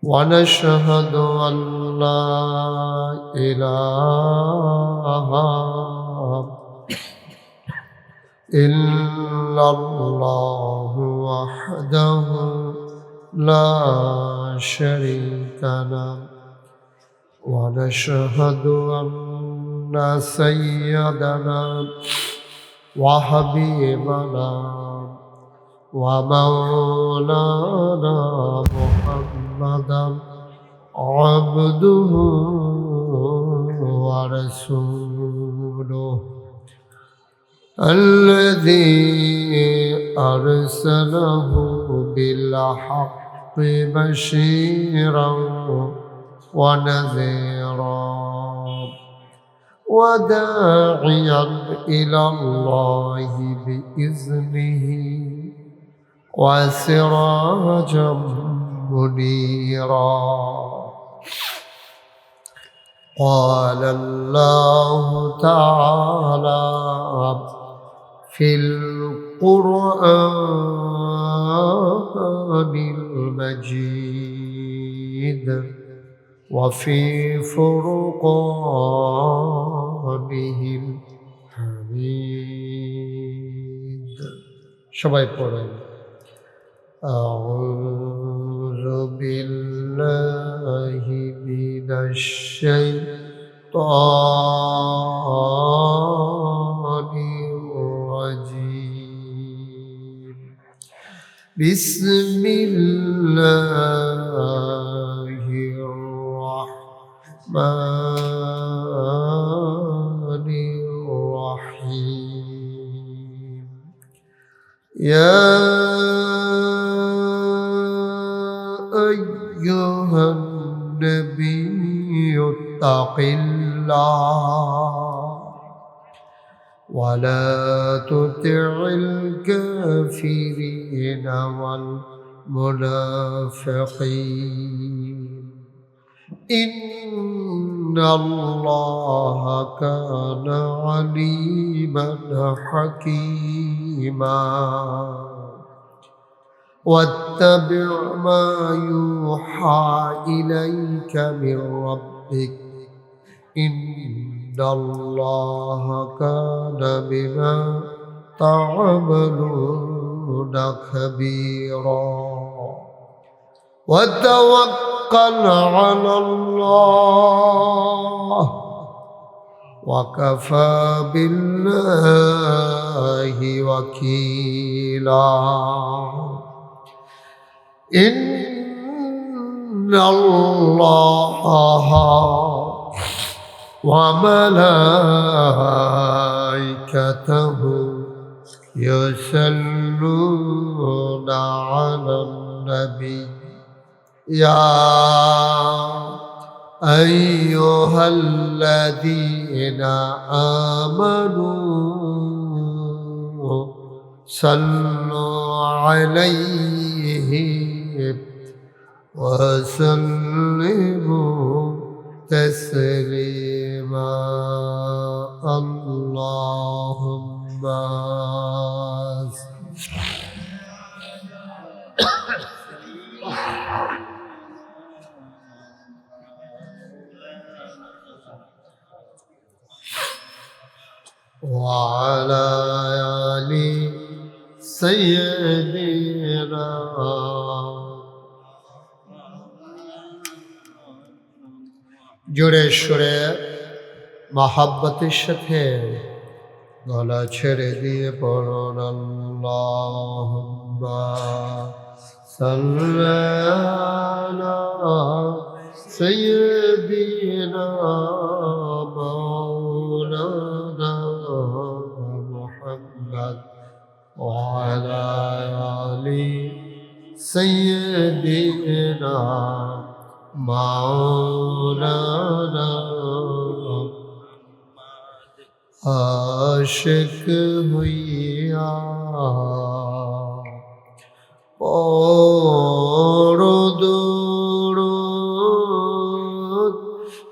A: ونشهد أن لا إله إلا الله وحده لا شريك له، ونشهد أن سيدنا وحبيبنا ومولانا محمدا عبده ورسوله الذي أرسله بالحق بشيرا ونذيرا وداعيا إلى الله بإذنه وسراجا منيرا. قال الله تعالى في القرآن المجيد وفي فرقانه الحميد. সবাই পড়েন أعوذ بالله من الشيطان الرجيم. بسم الله الرحمن الرحيم. يا أيها النبي اتق الله ولا تطع الكافرين والمنافقين إن الله كان عليما حكيما واتبع ما يوحى إليك من ربك إن الله كان بما تعملون خبيرا وتوكل على الله وكفى بالله وكيلا إن الله وملائكته يصلون على النبي يا أيها الذين آمنوا صلوا عليه وسلموا تسليما اللهم وعلى آل سيدنا জোরে সুরে মহাব্বতের সাথে গলা ছেড়ে দিয়ে পড়ুন আল্লাহুম্মা সাল্লি আলা সাইয়্যিদিনা মাওলানা মুহাম্মদ ওয়া আলা আলি সাইয়্যিদিনা মাওলানা আশিক হইয়া পড়ো দুরূদ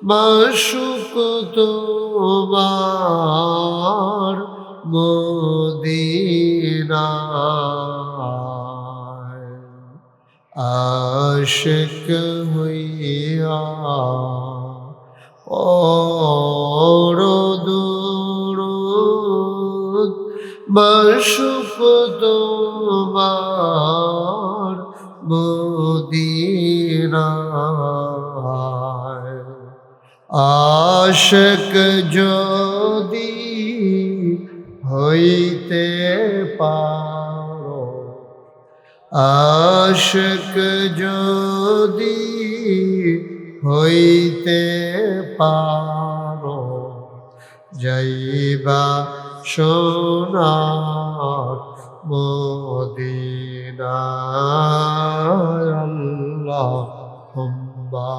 A: মাশুক তোমার মদিনায় আশিক হইয়া পড়ো দুরূদ মাশুক তোমার মদিনায় আশিক যদি হইতে পারো আশিক যদি হইতে পারো যাইবা সোনার মদিনায় আল্লাহুম্মা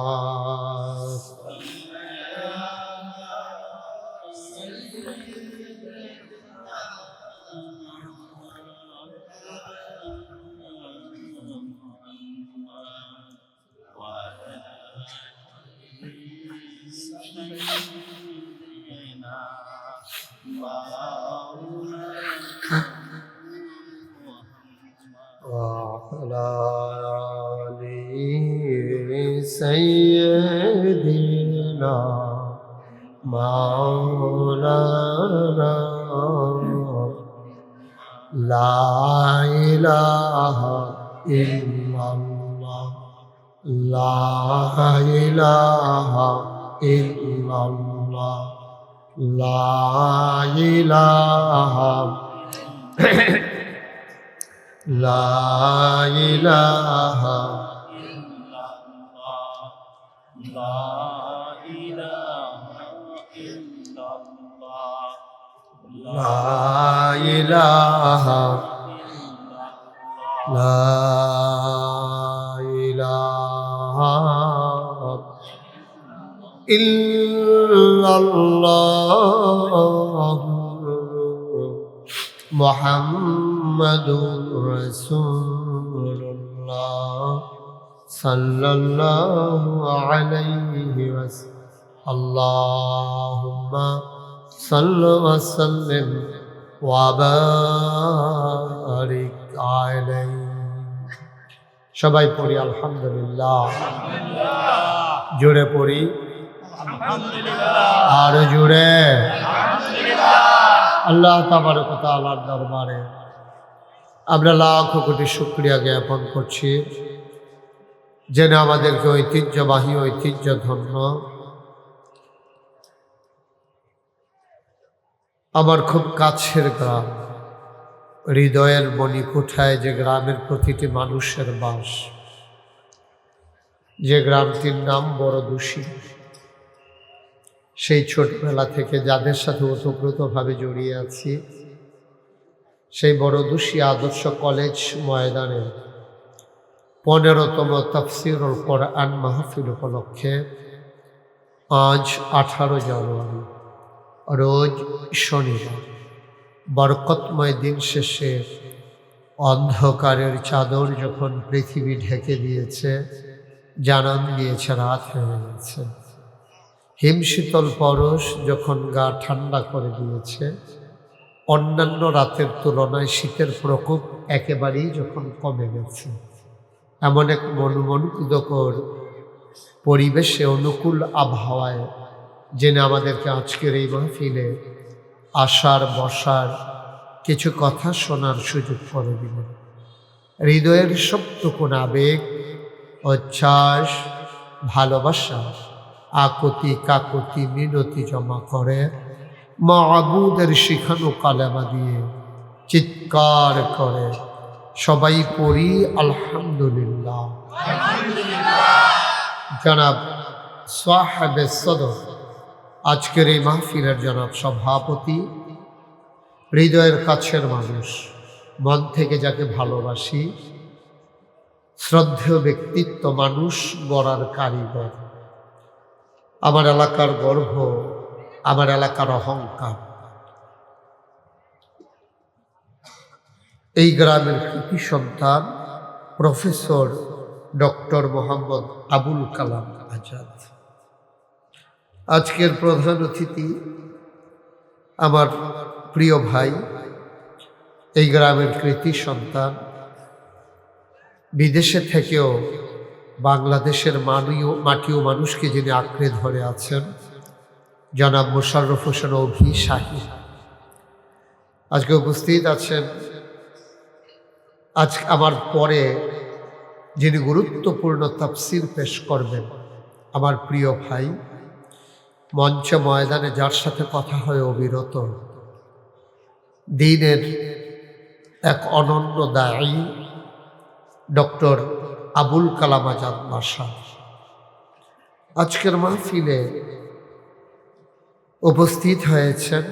A: وعلى آل سيدنا مولانا لا إله إلا الله لا إله إلا الله لا إله لا إله إلا الله لا إله إلا الله لا إله لا إله إلا الله মুহাম্মাদুর রাসূলুল্লাহ সাল্লাল্লাহু আলাইহি ওয়াসাল্লাম। আল্লাহুম্মা সাল্লি ওয়া সাল্লিম ওয়া বারিক আলাইহি। সবাই পড়ি আলহামদুলিল্লাহ। জোরে পড়ি আলহামদুলিল্লাহ। আর জোরে আলহামদুলিল্লাহ। আল্লাহ তাবারক ওয়া তাআলার দরবারে আমরা লাখ কোটি শুকরিয়া জ্ঞাপন করছি, যেন আমাদেরকে ঐতিহ্যবাহী ঐতিহ্যধন্য আমার খুব কাছের গ্রাম, হৃদয়ের মণিকোঠায় যে গ্রামের প্রতিটি মানুষের বাস, যে গ্রামটির নাম বড়দুশি, সেই ছোটবেলা থেকে যাদের সাথে ওতপ্রোতভাবে জড়িয়ে আছি, সেই বড়দুশি আদর্শ কলেজ ময়দানে 15তম তাফসীরুল কোরআন মাহফিল উপলক্ষে আজ 18 জানুয়ারি রোজ শনিবার বরকতময় দিন শেষে অন্ধকারের চাদর যখন পৃথিবী ঢেকে দিয়েছে, জানান দিয়েছে রাত হয়ে গেছে, হিমশীতল পরশ যখন গা ঠান্ডা করে দিয়েছে, অন্যান্য রাতের তুলনায় শীতের প্রকোপ একেবারেই যখন কমে গেছে, এমন এক মনোমুগ্ধকর পরিবেশে অনুকূল আবহাওয়ায় জেনে আমাদেরকে আজকের এই মাহফিলে আসার বসার কিছু কথা শোনার সুযোগ করে দিলেন। হৃদয়ের সবটুকুন আবেগ, উচ্ছ্বাস, ভালোবাসা, আকুতি কাকুতি মিনতি জমা করে মাবুদের শিখানো কালেমা দিয়ে চিৎকার করে সবাই পড়ি আলহামদুলিল্লাহ। জনাব সাহেবে সদর, আজকের এই মাহফিলের জনাব সভাপতি, হৃদয়ের কাছের মানুষ, মন থেকে যাকে ভালোবাসি, শ্রদ্ধেয় ব্যক্তিত্ব, মানুষ গড়ার কারিগর, আমার এলাকার গর্ব, আমার এলাকার অহংকার, এই গ্রামের কৃতি সন্তান প্রফেসর ডক্টর মোহাম্মদ আবুল কালাম আজাদ। আজকের প্রধান অতিথি আমার প্রিয় ভাই, এই গ্রামের কৃতি সন্তান, বিদেশে থেকেও বাংলাদেশের মাটি ও মানুষকে যিনি আঁকড়ে ধরে আছেন, জনাব মোশাররফ হোসেন অভি শাহী আজকে উপস্থিত আছেন। আজ আমার পরে যিনি গুরুত্বপূর্ণ তাফসীর পেশ করবেন, আমার প্রিয় ভাই, মঞ্চ ময়দানে যার সাথে কথা হয় অবিরত, দ্বীনের এক অনন্য দায়ী ডক্টর আবুল কালাম আজাদ বাসা। আজকের মাহফিলে উপস্থিত হয়েছেন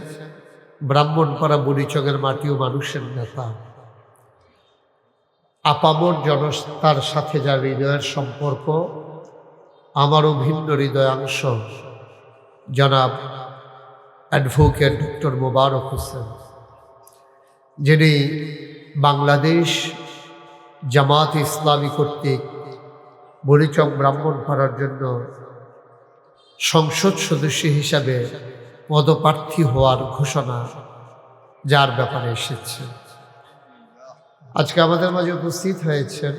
A: ব্রাহ্মণপাড়া বুড়িচকের মাটি ও মানুষের নেতা, আপামর জনতার সাথে যার হৃদয়ের সম্পর্ক, আমারও ভিন্ন হৃদয়াংশ, জনাব অ্যাডভোকেট ডক্টর মোবারক হোসেন, যিনি বাংলাদেশ জামাত ইসলামী কর্তৃক বুড়িচক ব্রাহ্মণপাড়ার জন্য সংসদ সদস্য হিসাবে পদপ্রার্থী হওয়ার ঘোষণা, যার ব্যাপারে এসেছে। আজকে আমাদের মাঝে উপস্থিত হয়েছেন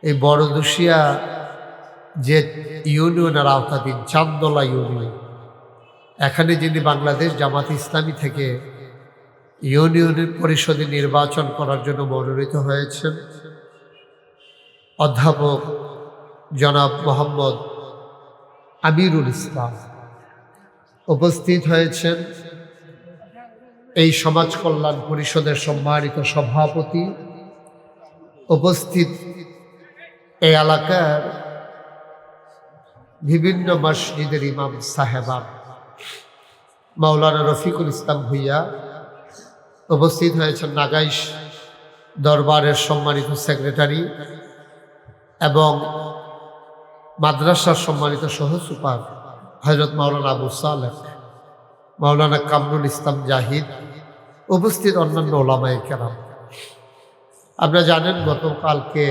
A: এই বড়দুশিয়া যে ইউনিয়নের আওতাধীন চান্দলা ইউনিয়ন, এখানে যিনি বাংলাদেশ জামাত ইসলামী থেকে ইউনিয়নের পরিষদে নির্বাচন করার জন্য মনোনীত হয়েছেন, অধ্যাপক জনাব মোহাম্মদ আমিরুল ইসলাম। উপস্থিত হয়েছেন এই সমাজ কল্যাণ পরিষদের সম্মানিত সভাপতি, উপস্থিত এই এলাকার বিভিন্ন মসজিদের ইমাম সাহেবান, মাওলানা রফিকুল ইসলাম ভুইয়া। উপস্থিত হয়েছেন নাগাইশ দরবারের সম্মানিত সেক্রেটারি এবং মাদ্রাসার সম্মানিত সহ সুপার হযরত মাওলানা আবু সালেহ, মাওলানা কামরুল ইসলাম জাহিদ। উপস্থিত অন্যান্য ওলামায়ে কেরাম, আপনারা জানেন গতকালকে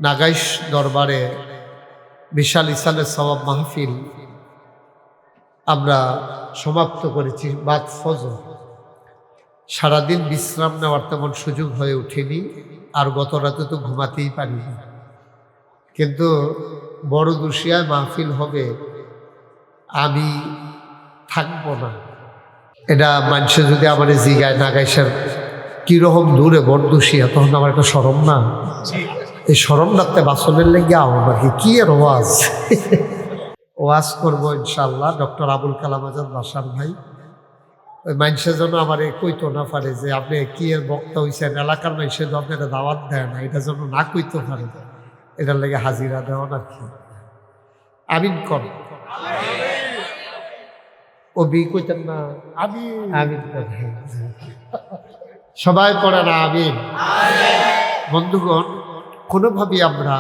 A: নাগাইশ দরবারে বিশাল ইসালের সওয়াব মাহফিল আমরা সমাপ্ত করেছি বাদ ফজর। সারাদিন বিশ্রাম নেওয়ার তেমন সুযোগ হয়ে ওঠেনি, আর গত রাতে তো ঘুমাতেই পারিনি। কিন্তু বড় দুশিয়ায় মাহফিল হবে, আমি থাকবো না। এটা মানুষে যদি আমার জিগায় নাগাইশের কিরকম দূরে বড়দুশিয়া, তখন আমার একটা শরম না? এই শরম রাখতে বাসনের লেগে আমার কি এর ওয়াজ ওয়াজ করবো ইনশাল্লাহ। ডক্টর আবুল কালাম আজাদ বাসার ভাই, ওই মানুষের জন্য আমার কইতো না পারে যে আপনি কি এর বক্তা হয়েছেন, এলাকার মানুষের জন্য এটা দাওয়াত দেয় না, এটা যেন না কইতে পারে, এটার লেগে হাজিরা দেওয়া না কি। আমিন কর, ও বি কইতেন না? আমিন সবাই পড়ে না আমিন। বন্ধুগণ, কোনোভাবেই আমরা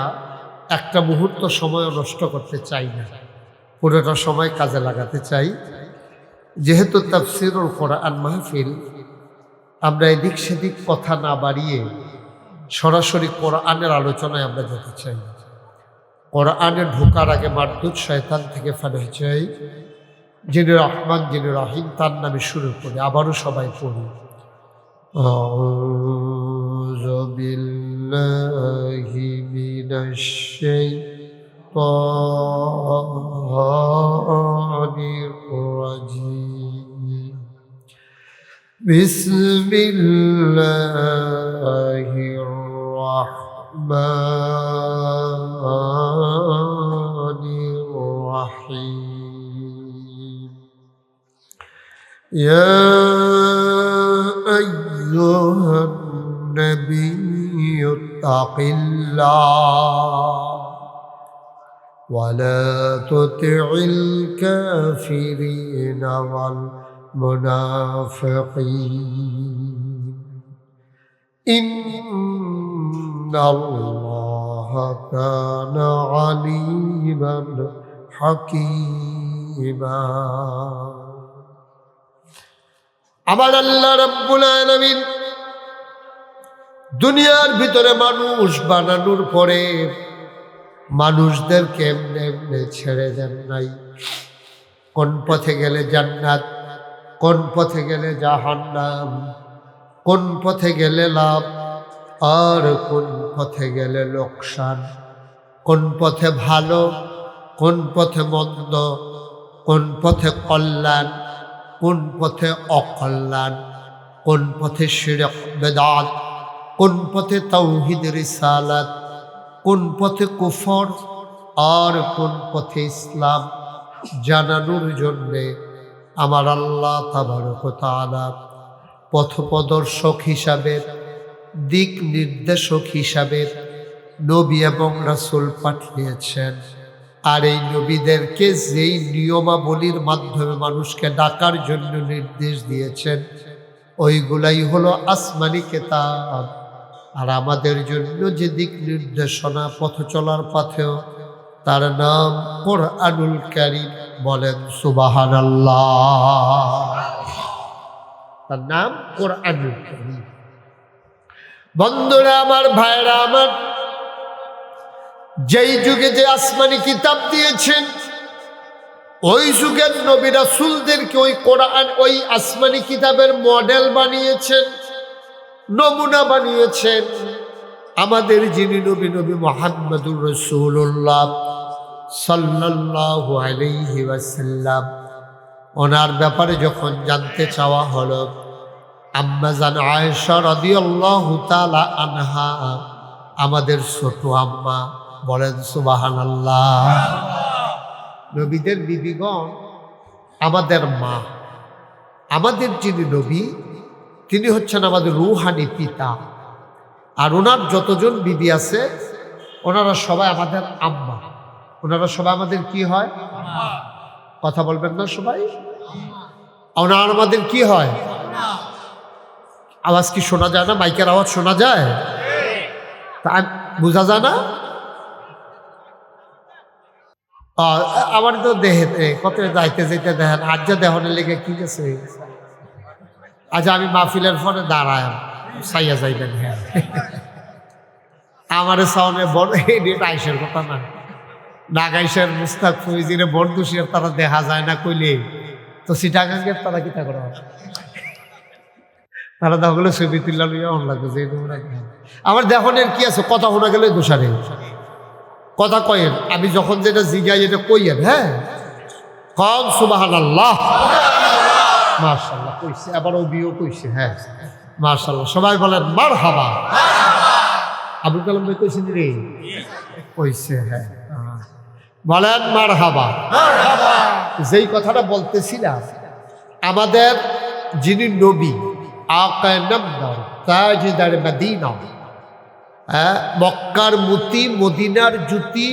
A: একটা মুহূর্ত সময় নষ্ট করতে চাই না, পুরোটা সময় কাজে লাগাতে চাই। যেহেতু তাফসীরুল কোরআন মাহফিল, আমরা এদিক সেদিক কথা না বাড়িয়ে সরাসরি কোরআনের আলোচনায় আমরা যেতে চাই। কোরআনে ঢোকার আগে মারদুদ শয়তান থেকে ফানাহ চাই। যিনি রহমান, যিনি রহিম, তার নামে শুরু করি। আবারও সবাই পড়ি। আউযু বিল্লাহি মিনাশ শাইতানির রাজিম। বিসমিল্লাহির রাহমানির রাহিম। ইয়া আইয়ুহান নাবিয়্যু তাকিল্লাহ ওয়া লা তুতি'ল কাফিরিনা ওয়াল মুনাফিকিন ইন্নাল্লাহা কানা আলিমান হাকীমা। আমার আল্লাহ রাব্বুল আলামিন দুনিয়ার ভিতরে মানুষ বানানোর পরে মানুষদেরকে এমনি এমনি ছেড়ে দেন নাই। কোন পথে গেলে জান্নাত, কোন পথে গেলে জাহান্নাম, কোন পথে গেলে লাভ আর কোন পথে গেলে লোকসান, কোন পথে ভালো, কোন পথে মন্দ, কোন পথে কল্যাণ, কোন পথে অকল্যাণ, কোন পথে শিরক বেদাত, কোন পথে তাওহীদ রিসালাত, কোন পথে কুফর আর কোন পথে ইসলাম জানানোর জন্যে আমার আল্লাহ তাবারক ওয়া তাআলা পথপ্রদর্শক হিসাবে, দিক নির্দেশক হিসাবে নবী এবং রাসূল পাঠিয়েছেন। আর এই নবীদেরকে যেই নিয়মাবলীর মাধ্যমে মানুষকে ডাকার জন্য নির্দেশ দিয়েছেন, ওইগুলাই হলো আসমানি কিতাব। আর আমাদের জন্য যে দিক নির্দেশনা পথ চলার পথেও, তার নাম কোরআনুল কারীম। বলেন সুবহানাল্লাহ। তার নাম কোরআনুল কারীম। বন্ধুরা আমার, ভাইরা আমার, যেই যুগে যে আসমানি কিতাব দিয়েছেন, ওই যুগের নবী রাসূলদেরকে ওই কোরআন, ওই আসমানি কিতাবের মডেল বানিয়েছেন, নমুনা বানিয়েছেন। আমাদের যিনি নবী, নবী মুহাম্মদুর রাসূলুল্লাহ সাল্লাল্লাহু আলাইহি ওয়াসাল্লাম, ওনার ব্যাপারে যখন জানতে চাওয়া হলো, আম্মা জান আয়েশা রাদিয়াল্লাহু তাআলা আনহা, আমাদের ছোট আম্মা, বলেন সুবহানাল্লাহ। নবীদের বিবিগণ আমাদের মা। আমাদের যিনি নবী, তিনি হচ্ছেন আমাদের রূহানি পিতা। আর ওনার যতজন বিবি আছে, ওনারা সবাই আমাদের আম্মা। ওনারা সবাই আমাদের কি হয়? কথা বলবেন না সবাই? ওনারা আমাদের কি হয়? আওয়াজ কি শোনা যায় না? মাইকের আওয়াজ শোনা যায়? তা বোঝা যায় না? আমার তো দেহে কত যাইতে যেতে দেখেন, আজ্জা দেহনের লেগে কি গেছে। আচ্ছা আমি মাহফিলের পরে দাঁড়ায় সাইয়া যাইবেন। হ্যাঁ আমার সাউনে বড় এটা আইসের কথা না, নাগাইশের মুস্তাক ফৈজিরে বরদুশিয়ার তারা দেখা যায় না কইলে তো সিটাগাঙ্গের তারা কি তা করা তারা দেখলে ছবি তুললা লইয়া অন লাগবে যে আমার দেখনের কি আছে, কথা শোনা গেলে দোষারে কথা কয়েন। আমি যখন যেটা জিগাই এটা কইয়েন। হ্যাঁ কম সুবহানাল্লাহ, মাশাআল্লাহ কইছে, আবার ও বিও কইছে। হ্যাঁ মাশাআল্লাহ, সবাই বলেন মারহাবা। আবুল কালাম ভাই কইছেন রে, কইছে। হ্যাঁ বলেন মারহাবা। যেই কথাটা বলতেছিলাম, আমাদের যিনি নবী আকায়ে নামদার তাজদার মদিনা, মক্কার মতি মদিনার জ্যোতি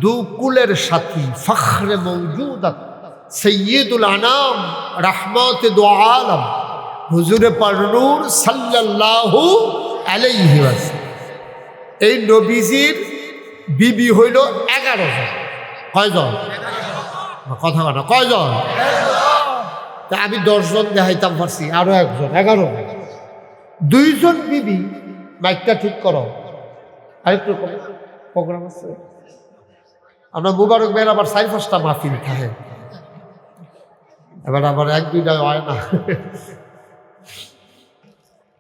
A: দুকুলের সাথী ফখরে মওজুদাত সৈয়দুল আনাম রাহমাতে দু আলম হুজুরে পারনূর সাল্লাল্লাহু আলাইহি ওয়াসাল্লাম, এই নবীজির বিবি হইল 11 জন। কয়জন? কথা বলা কয়জন? তা আমি 10 জন দেখাইতাম পারছি, আরো একজন 11। 2 জন বিবি, মাইকটা ঠিক করো, আরেকটু প্রোগ্রাম আছে। আমরা মুবারক ভাইয়ের আবার 4-5টা মাহফিল থাকে, এবার আবার 1-2টা হয় না।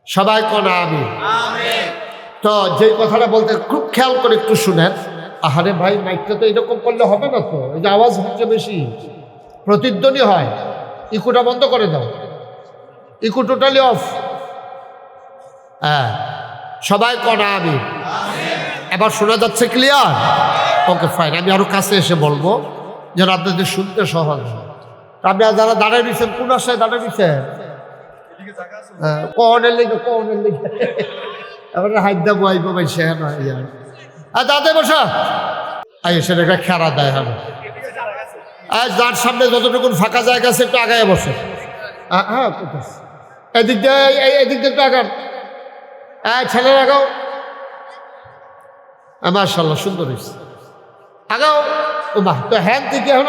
A: সবাই কোন আমি তো যে কথাটা বলতে খুব খেয়াল করে একটু শুনেন। আহারে ভাই মাইকটা তো এরকম করলে হবে না তো, এই যে আওয়াজ হচ্ছে বেশি, প্রতিধ্বনি হয়। ইকুটা বন্ধ করে দাও, ইকু টোটালি অফ। হ্যাঁ সবাই কনা আমি, এবার শোনা যাচ্ছে ক্লিয়ার? Okay fine. আমি আরো কাছে এসে বলবো যেন আপনাদের শুনতে সহজ হয়। আপনারা যারা দাঁড়ায় দিচ্ছেন, কোন আশায় দাঁড়ায় দিচ্ছেন? কনের লেগে এবার হাইদা বইব ভাই সে নয় আর দাদা বসা সেটা একটা খেলা দেয় হবে। আর যার সামনে যতটুকু ফাঁকা জায়গা আছে একটু আগায় বসে। হ্যাঁ এদিক দিয়ে এদিক দিয়ে একটু আগান, ছেলের আগাও। মাশাআল্লাহ সুন্দর হয়েছে, আগাও। ও মা তো হ্যান থেকে এখন